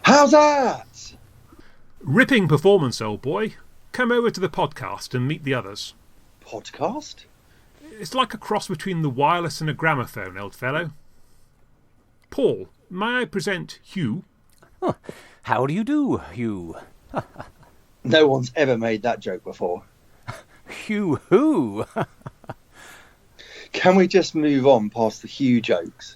How's that? Ripping performance, old boy. Come over to the podcast and meet the others. Podcast? It's like a cross between the wireless and a gramophone, old fellow. Paul, may I present Huw? Oh, how do you do, Huw? No one's ever made that joke before. Huw who? Can we just move on past the Huw jokes?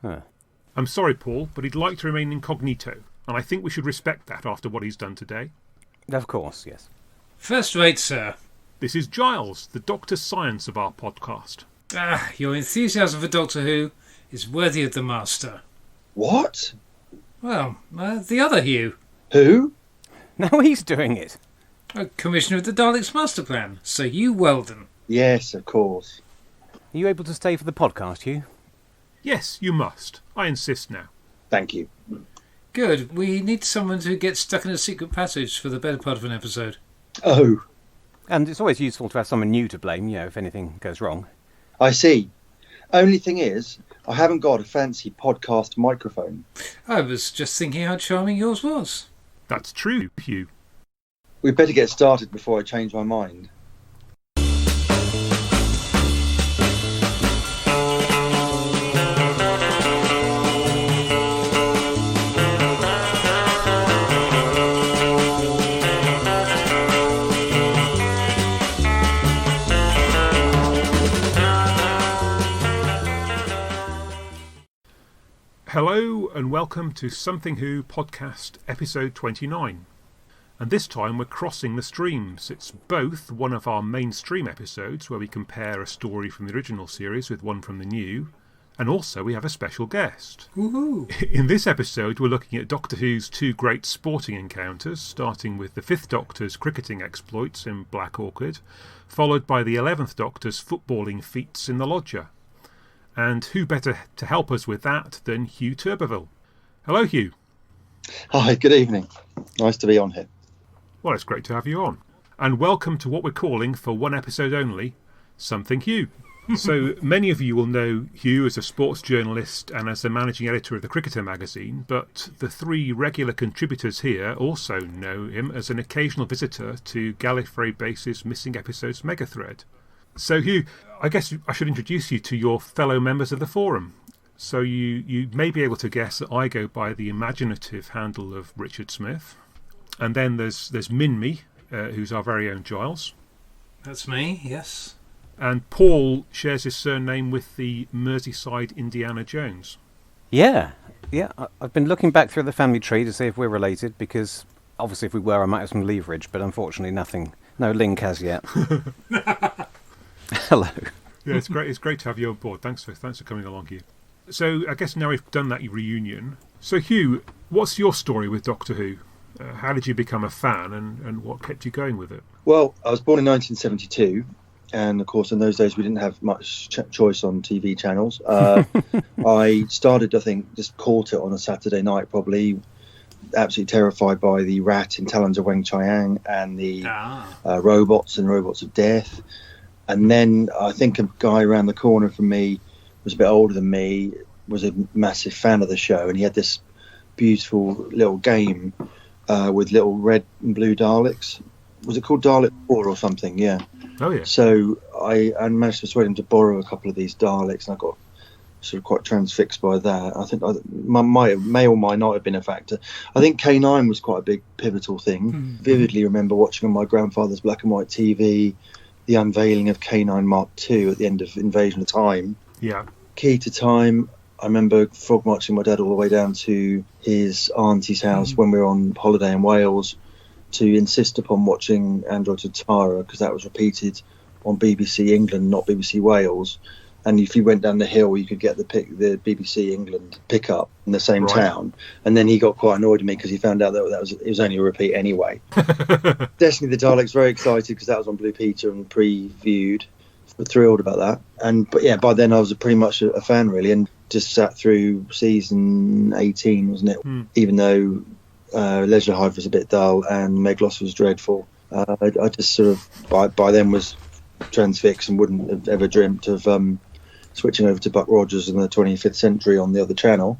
I'm sorry, Paul, but he'd like to remain incognito, and I think we should respect that after what he's done today. Of course, yes. First rate, sir. This is Giles, the Dr. Science of our podcast. Your enthusiasm for Doctor Who is worthy of the master. What? Well, the other Huw. Who? Now he's doing it. Commissioner of the Daleks Master Plan, Sir Huw Weldon. Yes, of course. Are you able to stay for the podcast, Huw? Yes, you must. I insist now. Thank you. Good. We need someone to get stuck in a secret passage for the better part of an episode. Oh, And it's always useful to have someone new to blame, if anything goes wrong. I see. Only thing is, I haven't got a fancy podcast microphone. I was just thinking how charming yours was. That's true, Huw. We'd better get started before I change my mind. Hello and welcome to Something Huw podcast episode 29. And this time we're crossing the streams. It's both one of our mainstream episodes where we compare a story from the original series with one from the new, and also we have a special guest. Woohoo! In this episode we're looking at Doctor Who's two great sporting encounters, starting with the 5th Doctor's cricketing exploits in Black Orchid, followed by the 11th Doctor's footballing feats in The Lodger. And who better to help us with that than Huw Turbervill? Hello, Huw. Hi, good evening. Nice to be on here. Well, it's great to have you on. And welcome to what we're calling, for one episode only, Something Huw. So many of you will know Huw as a sports journalist and as the managing editor of the Cricketer magazine, but the three regular contributors here also know him as an occasional visitor to Gallifrey Base's Missing Episodes Megathread. So, Huw, I guess I should introduce you to your fellow members of the forum. So you may be able to guess that I go by the imaginative handle of Richard Smith. And then there's Minmi, who's our very own Giles. That's me, yes. And Paul shares his surname with the Merseyside Indiana Jones. Yeah. I've been looking back through the family tree to see if we're related, because obviously if we were I might have some leverage, but unfortunately no link as yet. Hello. Yeah, it's great to have you on board. Thanks for coming along, Huw. So I guess now we've done that reunion. So Huw, what's your story with Doctor Who? How did you become a fan, and what kept you going with it? Well, I was born in 1972, and of course in those days we didn't have much choice on TV channels. I started, I think, just caught it on a Saturday night probably, absolutely terrified by the rat in Talons of Weng Chiang and the robots and Robots of Death. And then I think a guy around the corner from me was a bit older than me, was a massive fan of the show, and he had this beautiful little game with little red and blue Daleks. Was it called Dalek 4 or something? Yeah. Oh, yeah. So I managed to persuade him to borrow a couple of these Daleks, and I got sort of quite transfixed by that. I think may or might not have been a factor. I think K9 was quite a big pivotal thing. Vividly remember watching on my grandfather's black and white TV the unveiling of K9 Mark II at the end of Invasion of Time. Yeah. Key to Time, I remember frog marching my dad all the way down to his auntie's house when we were on holiday in Wales to insist upon watching Android of Tara, because that was repeated on BBC England, not BBC Wales. And if you went down the hill, you could get the BBC England pickup in the same town. And then he got quite annoyed at me because he found out that it was only a repeat anyway. Destiny of the Daleks, very excited because that was on Blue Peter and previewed. Thrilled about that. But by then I was pretty much a fan really, and just sat through season 18, wasn't it? Even though Leisure Hive was a bit dull and Meglos was dreadful. I just sort of by then was transfixed and wouldn't have ever dreamt of switching over to Buck Rogers in the 25th century on the other channel.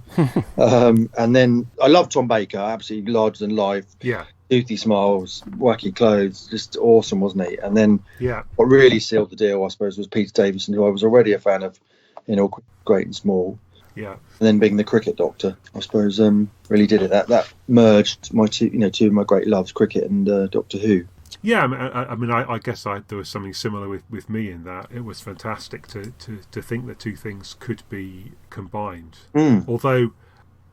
And then I love Tom Baker, absolutely larger than life. Yeah. Toothy smiles, wacky clothes, just awesome, wasn't he? And then Yeah. what really sealed the deal, I suppose, was Peter Davison, who I was already a fan of in All Great and Small. Yeah. And then being the cricket doctor, I suppose, really did it. That merged my two of my great loves, cricket and Doctor Who. Yeah, I guess there was something similar with me in that it was fantastic to think that two things could be combined, although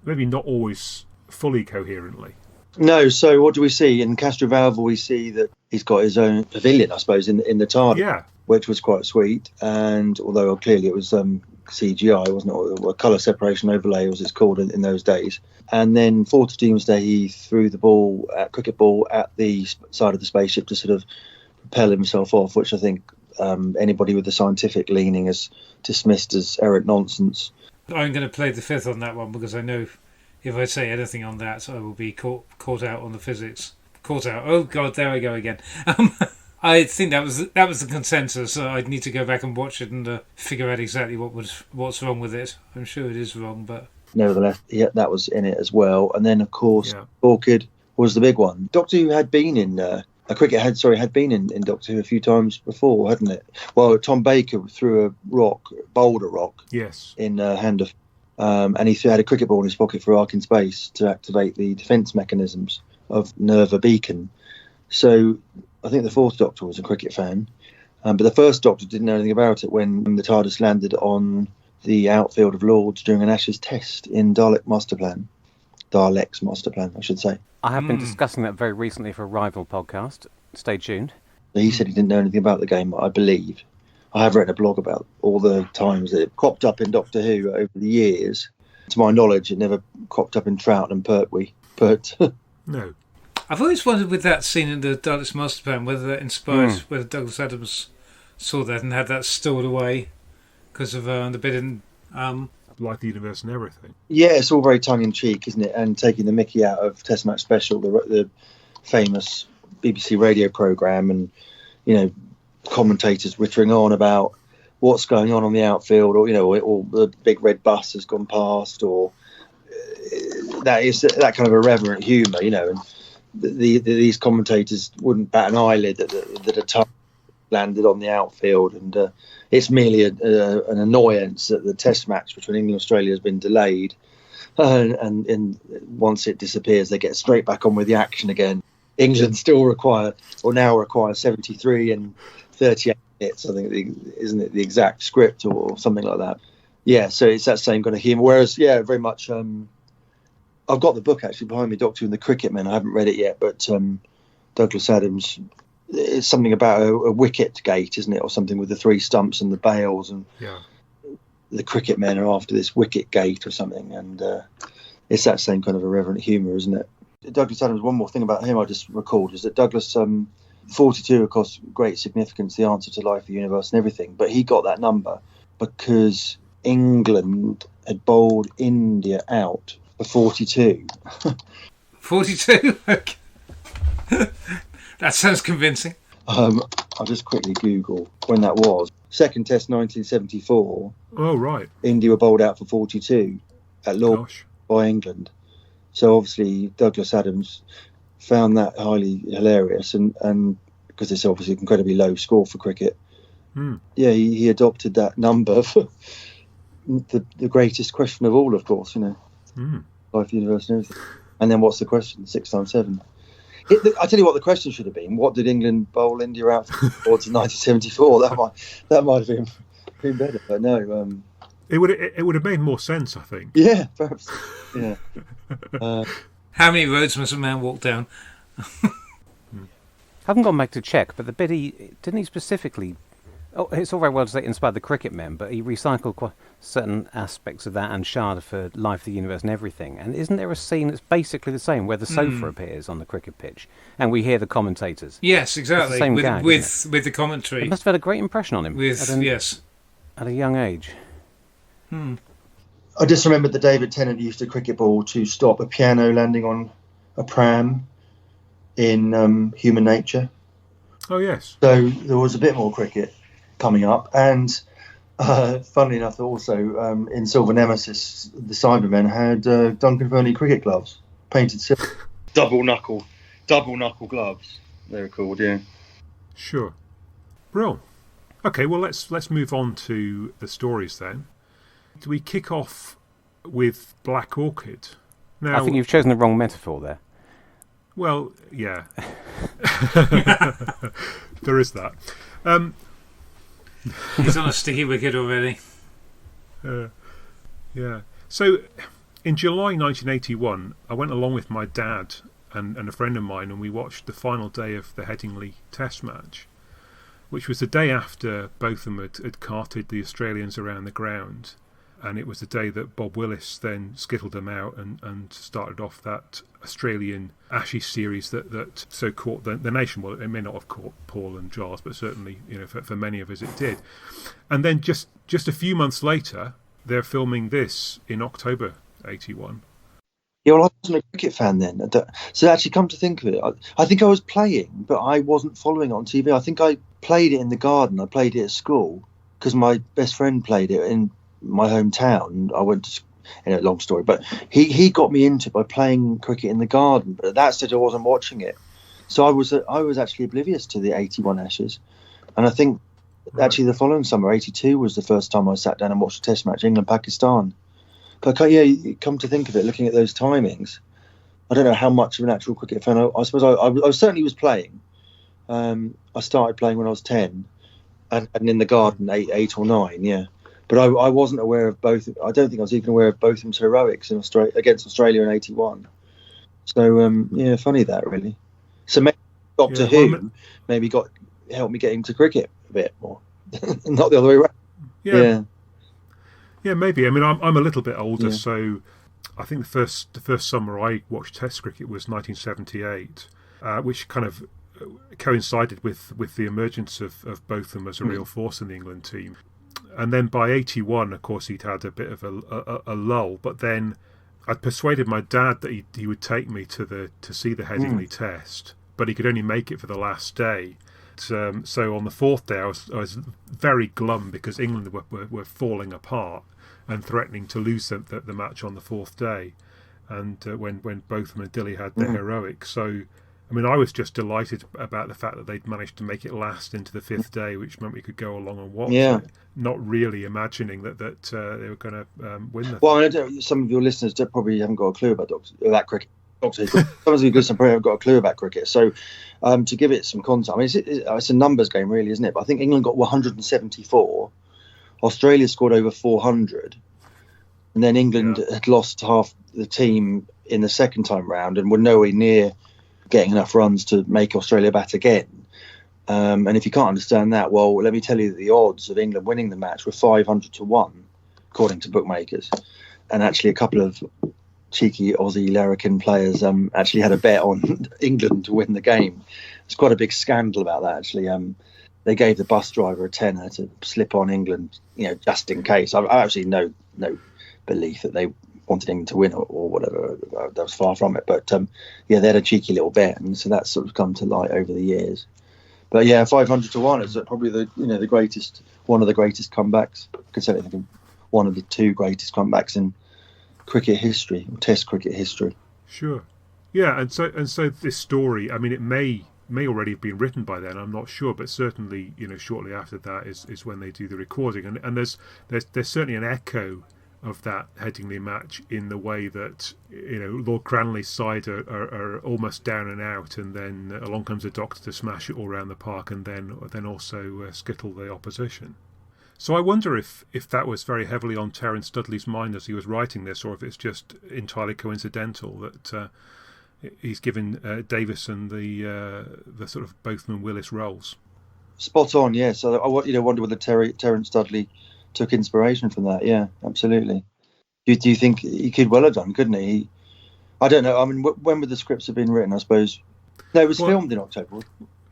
maybe not always fully coherently. No, so what do we see? In Castrovalva, we see that he's got his own pavilion, I suppose, in the TARDIS, which was quite sweet. And although clearly it was CGI, wasn't it? Or colour separation overlay, as it's called in those days. And then Fort of Doomsday, he threw the cricket ball at the side of the spaceship to sort of propel himself off, which I think anybody with a scientific leaning has dismissed as errant nonsense. I'm going to play the fifth on that one because I know if I say anything on that, I will be caught out on the physics. Caught out. Oh God, there I go again. I think that was the consensus. I'd need to go back and watch it and figure out exactly what's wrong with it. I'm sure it is wrong, but nevertheless, that was in it as well. And then, of course, Orchid was the big one. Doctor Who had been in had been in Doctor Who a few times before, hadn't it? Well, Tom Baker threw a boulder rock, in Hand of. And he had a cricket ball in his pocket for Ark in Space to activate the defence mechanisms of Nerva Beacon. So I think the fourth Doctor was a cricket fan, but the first Doctor didn't know anything about it when the TARDIS landed on the outfield of Lords during an Ashes test in Dalek's Master Plan, I should say. I have been discussing that very recently for a rival podcast. Stay tuned. He said he didn't know anything about the game, I believe. I have written a blog about all the times that it cropped up in Doctor Who over the years. To my knowledge, it never cropped up in Troughton and Pertwee. But no. I've always wondered with that scene in the Dalek's Master Plan whether that inspired, whether Douglas Adams saw that and had that stored away because of the bit in... Like the Universe and Everything. Yeah, it's all very tongue-in-cheek, isn't it? And taking the mickey out of Test Match Special, the famous BBC radio programme, and, commentators wittering on about what's going on the outfield, or or the big red bus has gone past, or that kind of irreverent humour, and these commentators wouldn't bat an eyelid that a tug landed on the outfield, and it's merely an annoyance that the Test match between England and Australia has been delayed, and once it disappears, they get straight back on with the action again. England now require 73 and 38 minutes, I think, isn't it, the exact script or something like that? Yeah, so it's that same kind of humour. Whereas, very much, I've got the book actually behind me, Doctor Who and the Cricket Men. I haven't read it yet, but Douglas Adams, it's something about a wicket gate, isn't it, or something with the three stumps and the bails, and the Cricket Men are after this wicket gate or something, and it's that same kind of irreverent humour, isn't it? Douglas Adams, one more thing about him I just recalled is that Douglas, 42, of course, great significance, the answer to life, the universe and everything, but he got that number because England had bowled India out for 42. 42? That sounds convincing. I'll just quickly Google when that was. Second Test 1974. Oh, right. India were bowled out for 42 at Lords by England. So obviously Douglas Adams found that highly hilarious, and because it's obviously an incredibly low score for cricket. Yeah, he adopted that number for the greatest question of all, of course, life, universe and everything. And then what's the question? 6 times 7. I tell you what the question should have been: what did England bowl India out for in 1974? That might have been better, but no. It would have made more sense, I think. Yeah, perhaps. Yeah. How many roads must a man walk down? I haven't gone back to check, but the bit didn't he specifically... Oh, it's all very well to say inspired the Cricket Men, but he recycled quite certain aspects of that and Shada for Life, the Universe and Everything. And isn't there a scene that's basically the same, where the sofa appears on the cricket pitch and we hear the commentators? Yes, exactly. It's the same gag, with the commentary. It must have had a great impression on him. At a young age. I just remembered that David Tennant used a cricket ball to stop a piano landing on a pram in Human Nature. Oh, yes. So there was a bit more cricket coming up, and Funnily enough, also in Silver Nemesis, the Cybermen had Duncan Fearnley cricket gloves, painted silver, double knuckle gloves. They were called, yeah. Sure. Brill. Okay, well let's move on to the stories then. Do we kick off with Black Orchid? Now, I think you've chosen the wrong metaphor there. Well, yeah. There is that. He's on a sticky wicket already. Yeah. So, in July 1981, I went along with my dad and a friend of mine, and we watched the final day of the Headingley Test match, which was the day after both of them had carted the Australians around the ground. And it was the day that Bob Willis then skittled them out and started off that Australian Ashes series that so caught the nation. Well, it may not have caught Paul and Giles, but certainly, for many of us it did. And then just a few months later, they're filming this in October 81. Yeah, well, I wasn't a cricket fan then. So actually, come to think of it, I think I was playing, but I wasn't following it on TV. I think I played it in the garden. I played it at school because my best friend played it in my hometown. I went to, long story, but he got me into it by playing cricket in the garden. But at that stage, I wasn't watching it, so I was actually oblivious to the 81 Ashes. And I think actually the following summer, 82, was the first time I sat down and watched a Test match, England-Pakistan. But come to think of it, looking at those timings, I don't know how much of an actual cricket fan. I suppose I certainly was playing. I started playing when I was 10, and in the garden 8 or 9, yeah. But I wasn't aware of both. I don't think I was even aware of both of them's heroics in against Australia in 81. So funny that really. So maybe Doctor Who maybe helped me get into cricket a bit more, not the other way around. Yeah, maybe. I mean, I'm a little bit older, so I think the first summer I watched Test cricket was 1978, which kind of coincided with the emergence of both of them as a real force in the England team. And then by 81, of course, he'd had a bit of a lull. But then I'd persuaded my dad that he would take me to see the Headingley Test, but he could only make it for the last day. So on the fourth day, I was very glum because England were falling apart and threatening to lose the match on the fourth day. And when both of them and Dilly had their heroics. So, I mean, I was just delighted about the fact that they'd managed to make it last into the fifth day, which meant we could go along and watch it, not really imagining that they were going to win the Well, some of your listeners probably haven't got a clue about that cricket. Some of you listeners probably haven't got a clue about cricket. So to give it some context, I mean, it's a numbers game, really, isn't it? But I think England got 174. Australia scored over 400. And then England had lost half the team in the second time round and were nowhere near getting enough runs to make Australia bat again. And if you can't understand that, well, let me tell you that the odds of England winning the match were 500 to 1, according to bookmakers. And actually a couple of cheeky Aussie larrikin players actually had a bet on England to win the game. It's quite a big scandal about that, actually. They gave the bus driver a tenner to slip on England, just in case. I actually no belief that they wanted England to win or whatever. That was far from it. But they had a cheeky little bet, and so that's sort of come to light over the years. But 500 to 1 is probably the greatest, one of the greatest comebacks. I could certainly think of one of the two greatest comebacks in cricket history, or Test cricket history. Sure. Yeah, and so this story, I mean, it may already have been written by then, I'm not sure, but certainly, shortly after that is when they do the recording. And there's certainly an echo of that Headingley match in the way that Lord Cranley's side are almost down and out, and then along comes a doctor to smash it all around the park, and then also skittle the opposition. So I wonder if that was very heavily on Terence Dudley's mind as he was writing this, or if it's just entirely coincidental that he's given Davison the sort of Bothman Willis roles. Spot on, yeah. So I wonder whether Terence Dudley took inspiration from that. Yeah, absolutely. Do you think he could well have done, couldn't he? I don't know. I mean, when would the scripts have been written? I suppose. No, it was filmed in October.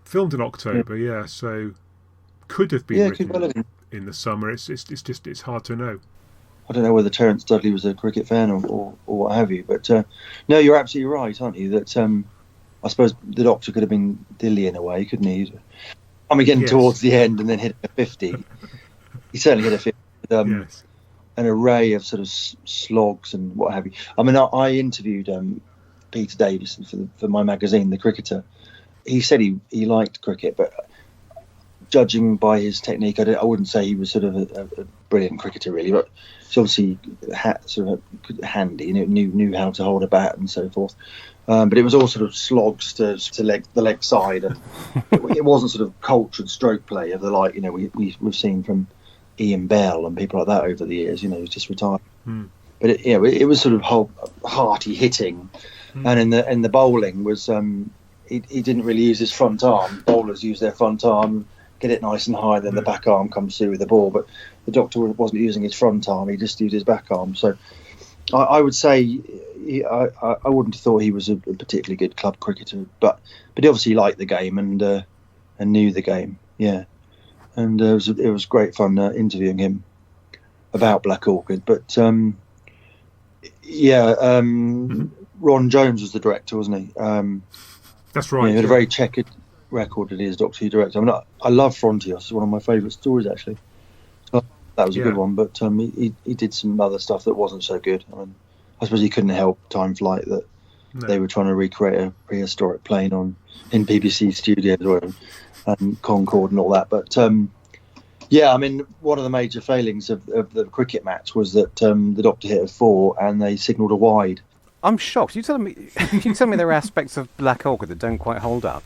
Filmed in October, yeah. So could have been written in the summer. It's hard to know. I don't know whether Terence Dudley was a cricket fan or what have you, but no, you're absolutely right, aren't you? That I suppose the Doctor could have been Dilly in a way, couldn't he? I mean, getting towards the end and then hitting a 50. he certainly had a field with Yes. an array of sort of slogs and what have you. I mean, I interviewed Peter Davison for my magazine, The Cricketer. He said he liked cricket, but judging by his technique, I wouldn't say he was sort of a brilliant cricketer, really. But he's obviously sort of handy, knew how to hold a bat and so forth. But it was all sort of slogs to the leg side, and it wasn't sort of cultured stroke play of the like we've seen from Ian Bell and people like that over the years. Who's just retired. But it was sort of hearty hitting, and in the bowling was he didn't really use his front arm. Bowlers use their front arm, get it nice and high, then the back arm comes through with the ball. But the doctor wasn't using his front arm; he just used his back arm. So I would say I wouldn't have thought he was a particularly good club cricketer, but he obviously liked the game and knew the game. Yeah, and it was great fun interviewing him about Black Orchid. But Ron Jones was the director, wasn't he? That's right. He had a very checkered record that he is Doctor Who director. I mean, I love Frontios. It's one of my favourite stories, actually. So that was a good one, but he did some other stuff that wasn't so good. I mean, I suppose he couldn't help Time Flight, that they were trying to recreate a prehistoric plane in BBC studios and Concorde and all that. But I mean, one of the major failings of the cricket match was that the Doctor hit a 4 and they signalled a wide. I'm shocked. You tell me there are aspects of Black Orchid that don't quite hold up.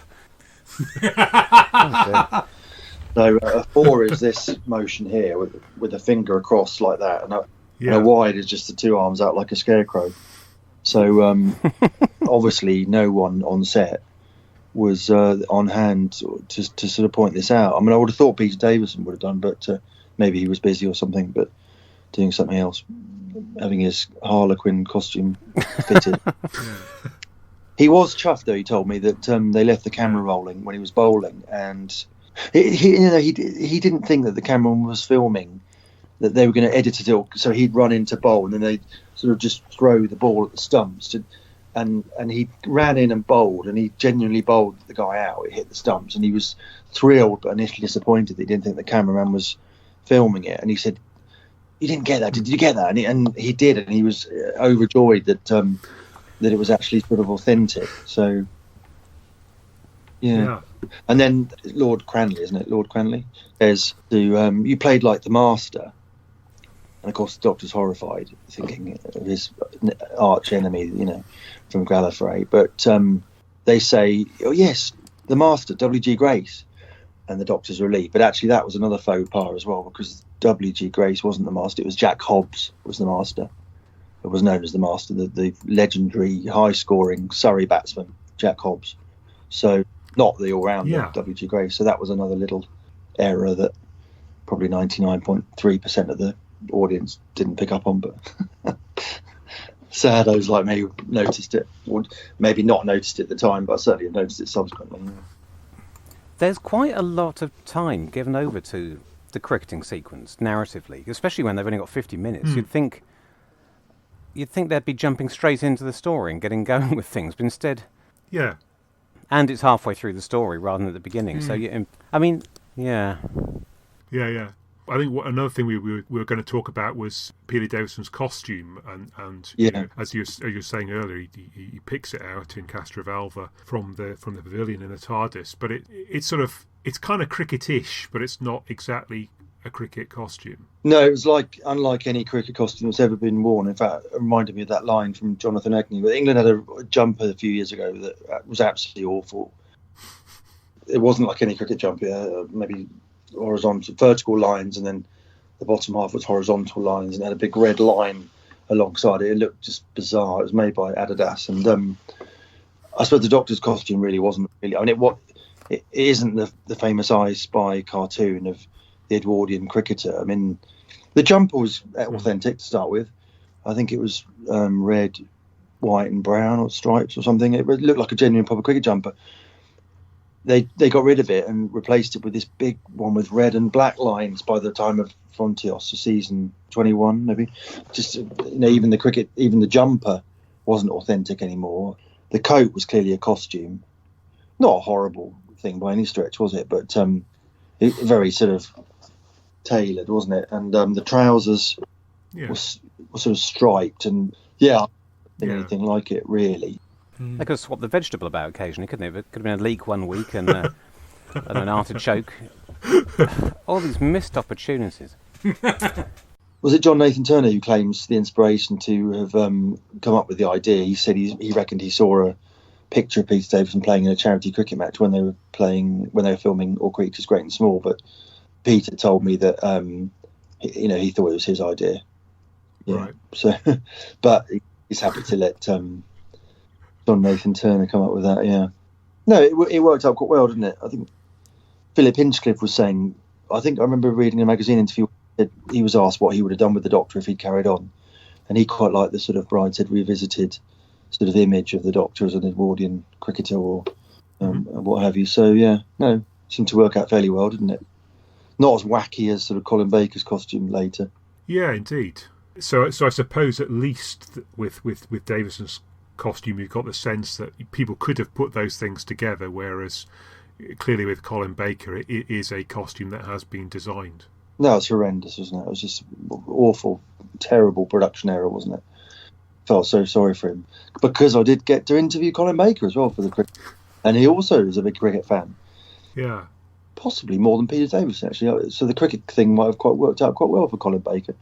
So a 4 is this motion here with a finger across like that, and a wide is just the two arms out like a scarecrow. So obviously no one on set was on hand to sort of point this out. I mean, I would have thought Peter Davison would have done, but maybe he was busy or something, but doing something else, having his Harlequin costume fitted. He was chuffed, though. He told me that they left the camera rolling when he was bowling, and he didn't think that the cameraman was filming, that they were going to edit it, so he'd run into bowl and then they'd sort of just throw the ball at the stumps. And he ran in and bowled, and he genuinely bowled the guy out. It hit the stumps, and he was thrilled but initially disappointed that he didn't think the cameraman was filming it. And he said, "You didn't get that, did you get that?" And he did, and he was overjoyed that it was actually sort of authentic. So, yeah. And then Lord Cranley, isn't it? Lord Cranley says you played like the Master. And of course the Doctor's horrified, thinking of his arch enemy, from Gallifrey. But they say, "Oh yes, the Master, W.G. Grace." And the Doctor's relieved. But actually that was another faux pas as well, because W.G. Grace wasn't the Master. It was Jack Hobbs was the Master. It was known as the Master, the legendary high-scoring Surrey batsman, Jack Hobbs. So not the all-rounder W.G. Grace. So that was another little error that probably 99.3% of the audience didn't pick up on, but saddos like me noticed it, or maybe not noticed it at the time, but I certainly have noticed it subsequently. There's quite a lot of time given over to the cricketing sequence narratively, especially when they've only got 50 minutes. You'd think they'd be jumping straight into the story and getting going with things, but instead, and it's halfway through the story rather than at the beginning. So I think another thing we were going to talk about was Peter Davison's costume, and as you were saying earlier, he picks it out in Castrovalva from the pavilion in the TARDIS, but it's kind of cricketish, but it's not exactly a cricket costume. No, it was unlike any cricket costume that's ever been worn. In fact, it reminded me of that line from Jonathan Agnew. England had a jumper a few years ago that was absolutely awful. It wasn't like any cricket jumper, maybe horizontal, vertical lines, and then the bottom half was horizontal lines, and had a big red line alongside it. It looked just bizarre. It was made by Adidas, and I suppose the Doctor's costume really wasn't really. I mean, it isn't the famous I Spy cartoon of the Edwardian cricketer. I mean, the jumper was authentic to start with. I think it was red, white, and brown, or stripes or something. It looked like a genuine proper cricket jumper. They got rid of it and replaced it with this big one with red and black lines by the time of Frontios, season 21 maybe. Just even the jumper wasn't authentic anymore. The coat was clearly a costume. Not a horrible thing by any stretch, was it? But very sort of tailored, wasn't it? And the trousers were sort of striped, and anything like it really. They could have swapped the vegetable about occasionally, couldn't it? It could have been a leek one week and an artichoke. All these missed opportunities. Was it John Nathan Turner who claims the inspiration to have come up with the idea? He said he reckoned he saw a picture of Peter Davison playing in a charity cricket match when they were filming All Creatures Great and Small. But Peter told me that he thought it was his idea. Yeah. Right. So, but he's happy to let John Nathan Turner come up with that. Yeah. No, it worked out quite well, didn't it? I think Philip Hinchcliffe was saying. I remember reading a magazine interview. He was asked what he would have done with the Doctor if he'd carried on, and he quite liked the sort of Brideshead revisited sort of image of the Doctor as an Edwardian cricketer or what have you. So seemed to work out fairly well, didn't it? Not as wacky as sort of Colin Baker's costume later. Yeah, indeed. So I suppose at least with Davison's costume, you've got the sense that people could have put those things together, whereas clearly with Colin Baker, it is a costume that has been designed. No, it's horrendous, wasn't it? It was just awful, terrible production error, wasn't it? Felt so sorry for him. Because I did get to interview Colin Baker as well for the cricket. And he also is a big cricket fan. Yeah. Possibly more than Peter Davison, actually. So the cricket thing might have worked out quite well for Colin Baker.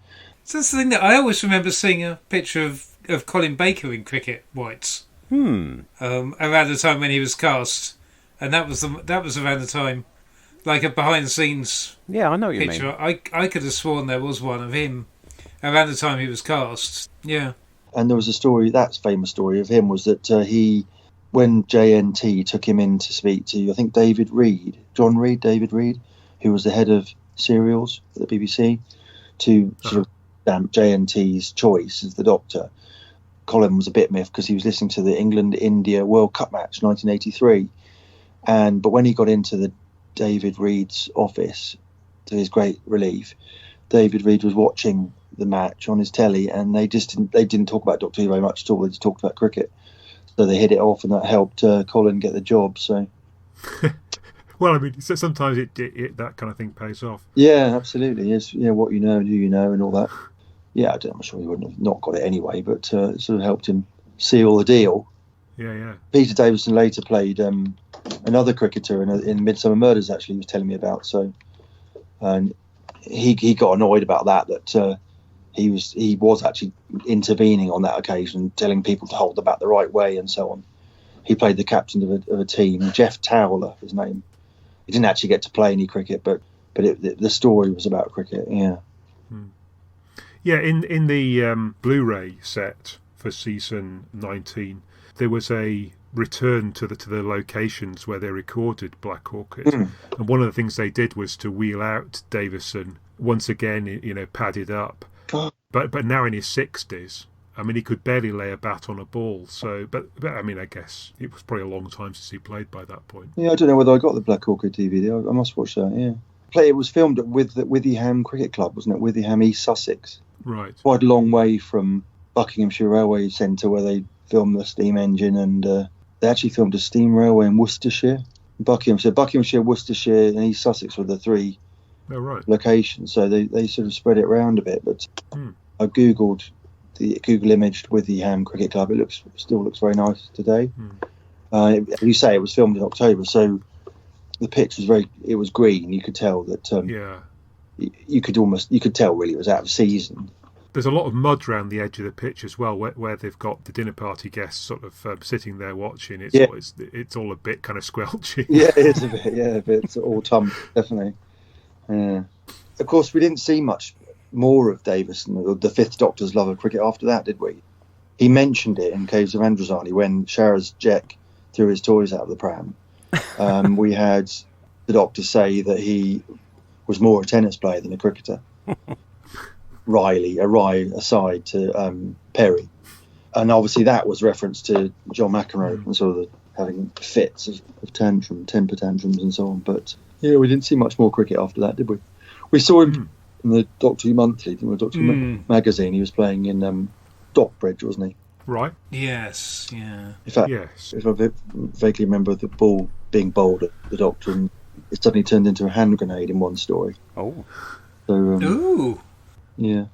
So that's the thing that I always remember seeing a picture of Colin Baker in cricket whites. Around the time when he was cast. And that was around the time... Like a behind-the-scenes I know what you picture. mean. I could have sworn there was one of him around the time he was cast. Yeah. And there was a story, that famous story of him was that when JNT took him in to speak to, I think David Reed, who was the head of serials at the BBC, to sort of stamp JNT's choice as the Doctor. Colin was a bit miffed because he was listening to the England-India World Cup match, 1983. But when he got into the David Reed's office, to his great relief, David Reed was watching the match on his telly, and they didn't talk about Doctor Who very much at all. They just talked about cricket, so they hit it off, and that helped Colin get the job. So, well, I mean, so sometimes it that kind of thing pays off. Yeah, absolutely. Yes, what you know, who you know, and all that. Yeah, I'm sure he wouldn't have not got it anyway, but it sort of helped him seal the deal. Yeah. Peter Davison later played another cricketer in Midsummer Murders, actually, he was telling me about. So, and he got annoyed about that he was actually intervening on that occasion, telling people to hold the bat the right way and so on. He played the captain of a team, Jeff Towler, his name. He didn't actually get to play any cricket, but the story was about cricket. Yeah. Yeah, in the Blu-ray set for season 19, there was a return to the locations where they recorded Black Orchid, and one of the things they did was to wheel out Davison once again, padded up, but now in his 60s. I mean, he could barely lay a bat on a ball. So, but I mean, I guess it was probably a long time since he played by that point. Yeah, I don't know whether I got the Black Orchid DVD. I must watch that. Yeah, it was filmed with the Withyham Cricket Club, wasn't it? Withyham, East Sussex. Right. Quite a long way from Buckinghamshire Railway Centre, where they filmed the steam engine, and they actually filmed a steam railway in Worcestershire, Buckinghamshire, Worcestershire, and East Sussex were the three locations. So they sort of spread it around a bit. But I Google imaged Withyham Cricket Club. It still looks very nice today. You say it was filmed in October, so the pitch was green. You could tell that. You could tell really it was out of season. There's a lot of mud around the edge of the pitch as well, where they've got the dinner party guests sort of sitting there watching. It's all a bit kind of squelchy. Yeah, it's a bit. Yeah, a bit autumn, definitely. Yeah. Of course, we didn't see much more of Davison, or the Fifth Doctor's love of cricket after that, did we? He mentioned it in Caves of Androzani when Sharaz Jek threw his toys out of the pram. We had the Doctor say that he was more a tennis player than a cricketer. A wry aside to Perry, and obviously that was reference to John McEnroe and sort of having fits of temper tantrums and so on. But yeah, we didn't see much more cricket after that, did we? We saw him in the Doctor Who Monthly, didn't we? Doctor Who magazine. He was playing in Dockbridge, wasn't he? Right. Yes. Yeah. In fact, if I vaguely remember the ball being bowled at the Doctor, and it suddenly turned into a hand grenade in one story. Oh. So Ooh. yeah.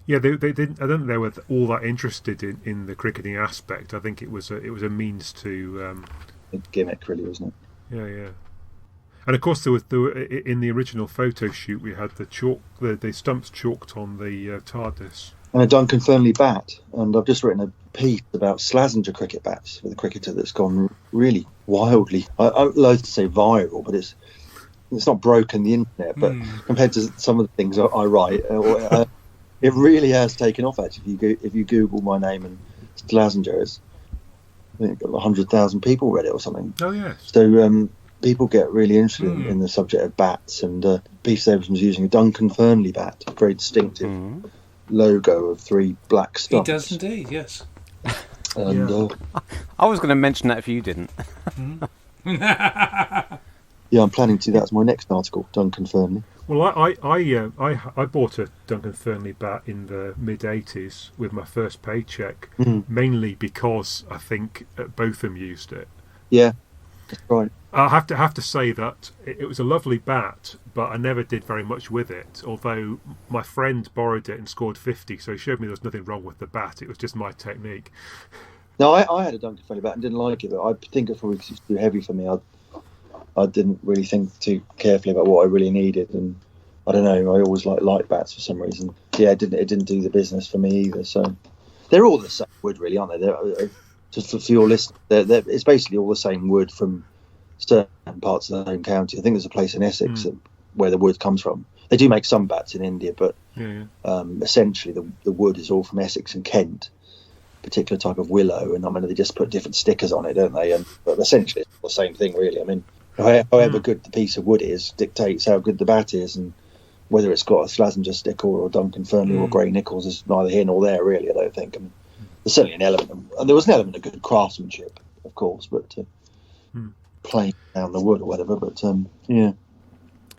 Yeah, they didn't. I don't think they were all that interested in the cricketing aspect. I think it was a means to. A gimmick, really, wasn't it? Yeah. And of course, there were in the original photo shoot we had the stumps chalked on the TARDIS. And a Duncan Fernley bat. And I've just written a piece about Slazenger cricket bats with a cricketer that's gone really wildly. I'm loath to say viral, but it's not broken the internet. But compared to some of the things I write, it really has taken off. Actually, if you Google my name and Slazenger, I think 100,000 people read it or something. Oh yes. So people get really interested in the subject of bats, and Beef Sableton was using a Duncan Fernley bat, a very distinctive logo of 3 black stumps. He does indeed, yes. And I was going to mention that if you didn't. yeah, I'm planning to. That's my next article, Duncan Fernley. Well, I bought a Duncan Fernley bat in the mid-'80s with my first paycheck, mainly because I think both of them used it. Yeah, that's right. I have to say that it was a lovely bat, but I never did very much with it. Although my friend borrowed it and scored 50, so he showed me there was nothing wrong with the bat. It was just my technique. No, I had a Duncan Fernley bat and didn't like it, but I think it's probably because it's too heavy for me. I didn't really think too carefully about what I really needed, and I don't know. I always light bats for some reason. Yeah, it didn't do the business for me either. So they're all the same wood, really, aren't they? Just for your list, it's basically all the same wood from certain parts of the home county. I think there's a place in Essex where the wood comes from. They do make some bats in India, but essentially the wood is all from Essex and Kent. Particular type of willow, and I mean they just put different stickers on it, don't they? But essentially it's the same thing, really. I mean, however good the piece of wood is dictates how good the bat is, and whether it's got a Slazenger sticker or a Duncan Fernley or Grey Nichols is neither here nor there, really. I don't think. I mean, there's certainly an element, and there was an element of good craftsmanship, of course, but playing down the wood or whatever. But yeah.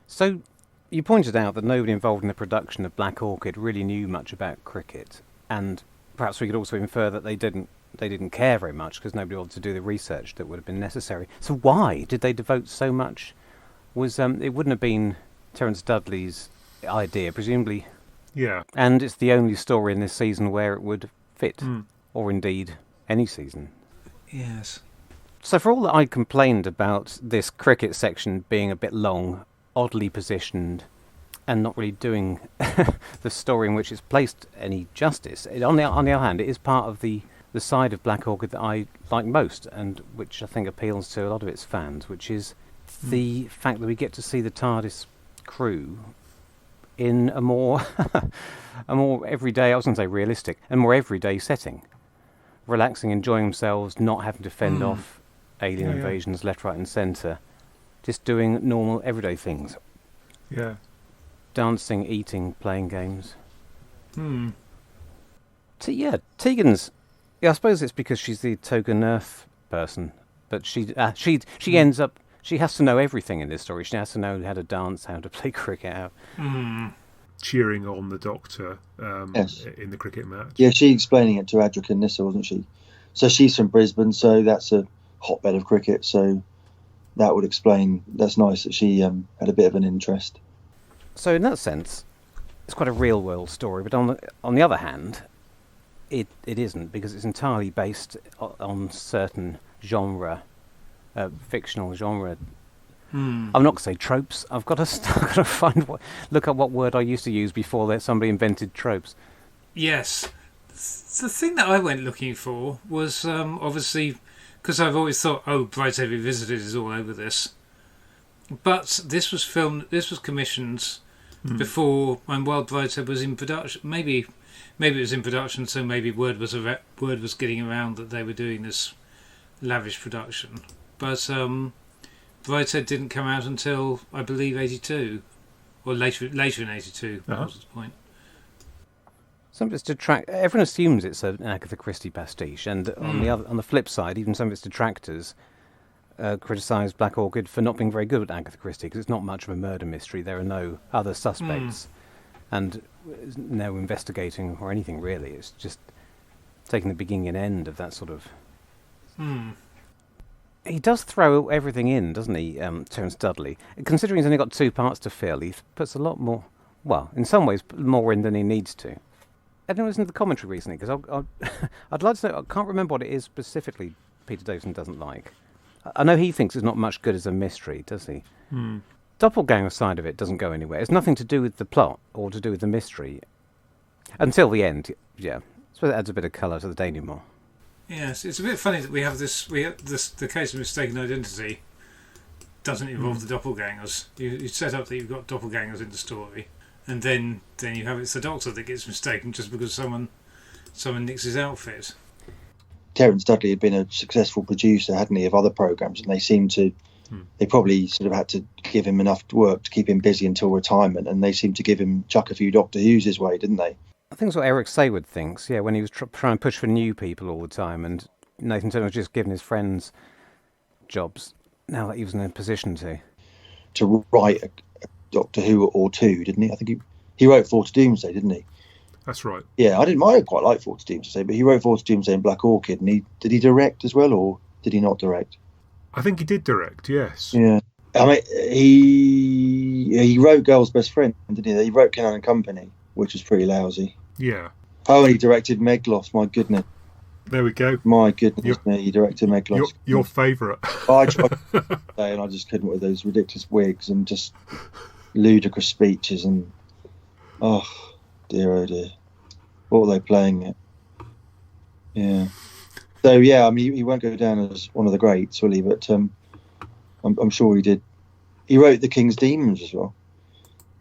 So you pointed out that nobody involved in the production of Black Orchid really knew much about cricket, and perhaps we could also infer that they didn't care very much because nobody wanted to do the research that would have been necessary. So why did they devote so much? It wouldn't have been Terence Dudley's idea, presumably. Yeah. And it's the only story in this season where it would fit, or indeed any season. Yes. So for all that I complained about this cricket section being a bit long, oddly positioned, and not really doing the story in which it's placed any justice. On the other hand, it is part of the side of Black Orchid that I like most, and which I think appeals to a lot of its fans, which is the fact that we get to see the TARDIS crew in a more everyday, I was going to say realistic, a more everyday setting. Relaxing, enjoying themselves, not having to fend off alien invasions left, right and centre. Just doing normal, everyday things. Yeah. Dancing, eating, playing games. Tegan's... Yeah, I suppose it's because she's the token Earth person. But she ends up... She has to know everything in this story. She has to know how to dance, how to play cricket. Cheering on the Doctor Yes. in the cricket match. Yeah, she explaining it to Adric and Nissa, wasn't she? So she's from Brisbane, so that's a hotbed of cricket. So that would explain... That's nice that she had a bit of an interest. So in that sense, it's quite a real-world story. But on the other hand, it isn't, because it's entirely based on certain genre, fictional genre. I'm not going to say tropes. I've got to look up what word I used to use before somebody invented tropes. Yes. The thing that I went looking for was obviously, because I've always thought, Brideshead Revisited is all over this. But this was commissioned before when Wild Brideshead was in production. Maybe it was in production, so maybe word was getting around that they were doing this lavish production. But Brideshead didn't come out until, I believe, 82, or later in 82. That was the point. Some of its everyone assumes it's an Agatha Christie pastiche, and on the flip side, even some of its detractors criticise Black Orchid for not being very good at Agatha Christie, because it's not much of a murder mystery. There are no other suspects, and no investigating or anything really. It's just taking the beginning and end of that sort of. He does throw everything in, doesn't he, Terence Dudley? Considering he's only got 2 parts to fill, he puts a lot more Well, in some ways, more in than he needs to. I didn't listen to the commentary recently because I'd like to know. I can't remember what it is specifically Peter Davison doesn't like. I know he thinks it's not much good as a mystery, does he? Doppelganger side of it doesn't go anywhere. It's nothing to do with the plot or to do with the mystery until the end. Yeah, I suppose it adds a bit of colour to the denouement. Yes, it's a bit funny that we have this. The case of mistaken identity doesn't involve the doppelgangers. You set up that you've got doppelgangers in the story, and then you have it's the Doctor that gets mistaken just because someone nicks his outfit. Terence Dudley had been a successful producer, hadn't he, of other programmes, and they seemed to. They probably sort of had to give him enough work to keep him busy until retirement, and they seemed to give him chuck a few Doctor Who's his way, didn't they? I think it's what Eric Sayward thinks, yeah, when he was trying to push for new people all the time, and Nathan Turner was just giving his friends jobs now that he was in a position to write a Doctor Who or two, didn't he? I think he wrote Four to Doomsday, didn't he? That's right. Yeah, I quite like Four to Doomsday, but he wrote Four to Doomsday and Black Orchid, and did he direct as well, or did he not direct? I think he did direct, yes. Yeah. I mean, he wrote Girl's Best Friend, didn't he? He wrote Cannon and Company, which was pretty lousy. Yeah. Oh, and he directed Meglos, my goodness. There we go. My goodness me, he directed Meglos. Your favourite. I tried to say, and I just couldn't with those ridiculous wigs and just ludicrous speeches and oh dear. What were they playing it? Yeah. So yeah, I mean, he won't go down as one of the greats, will he? But I'm sure he did. He wrote The King's Demons as well.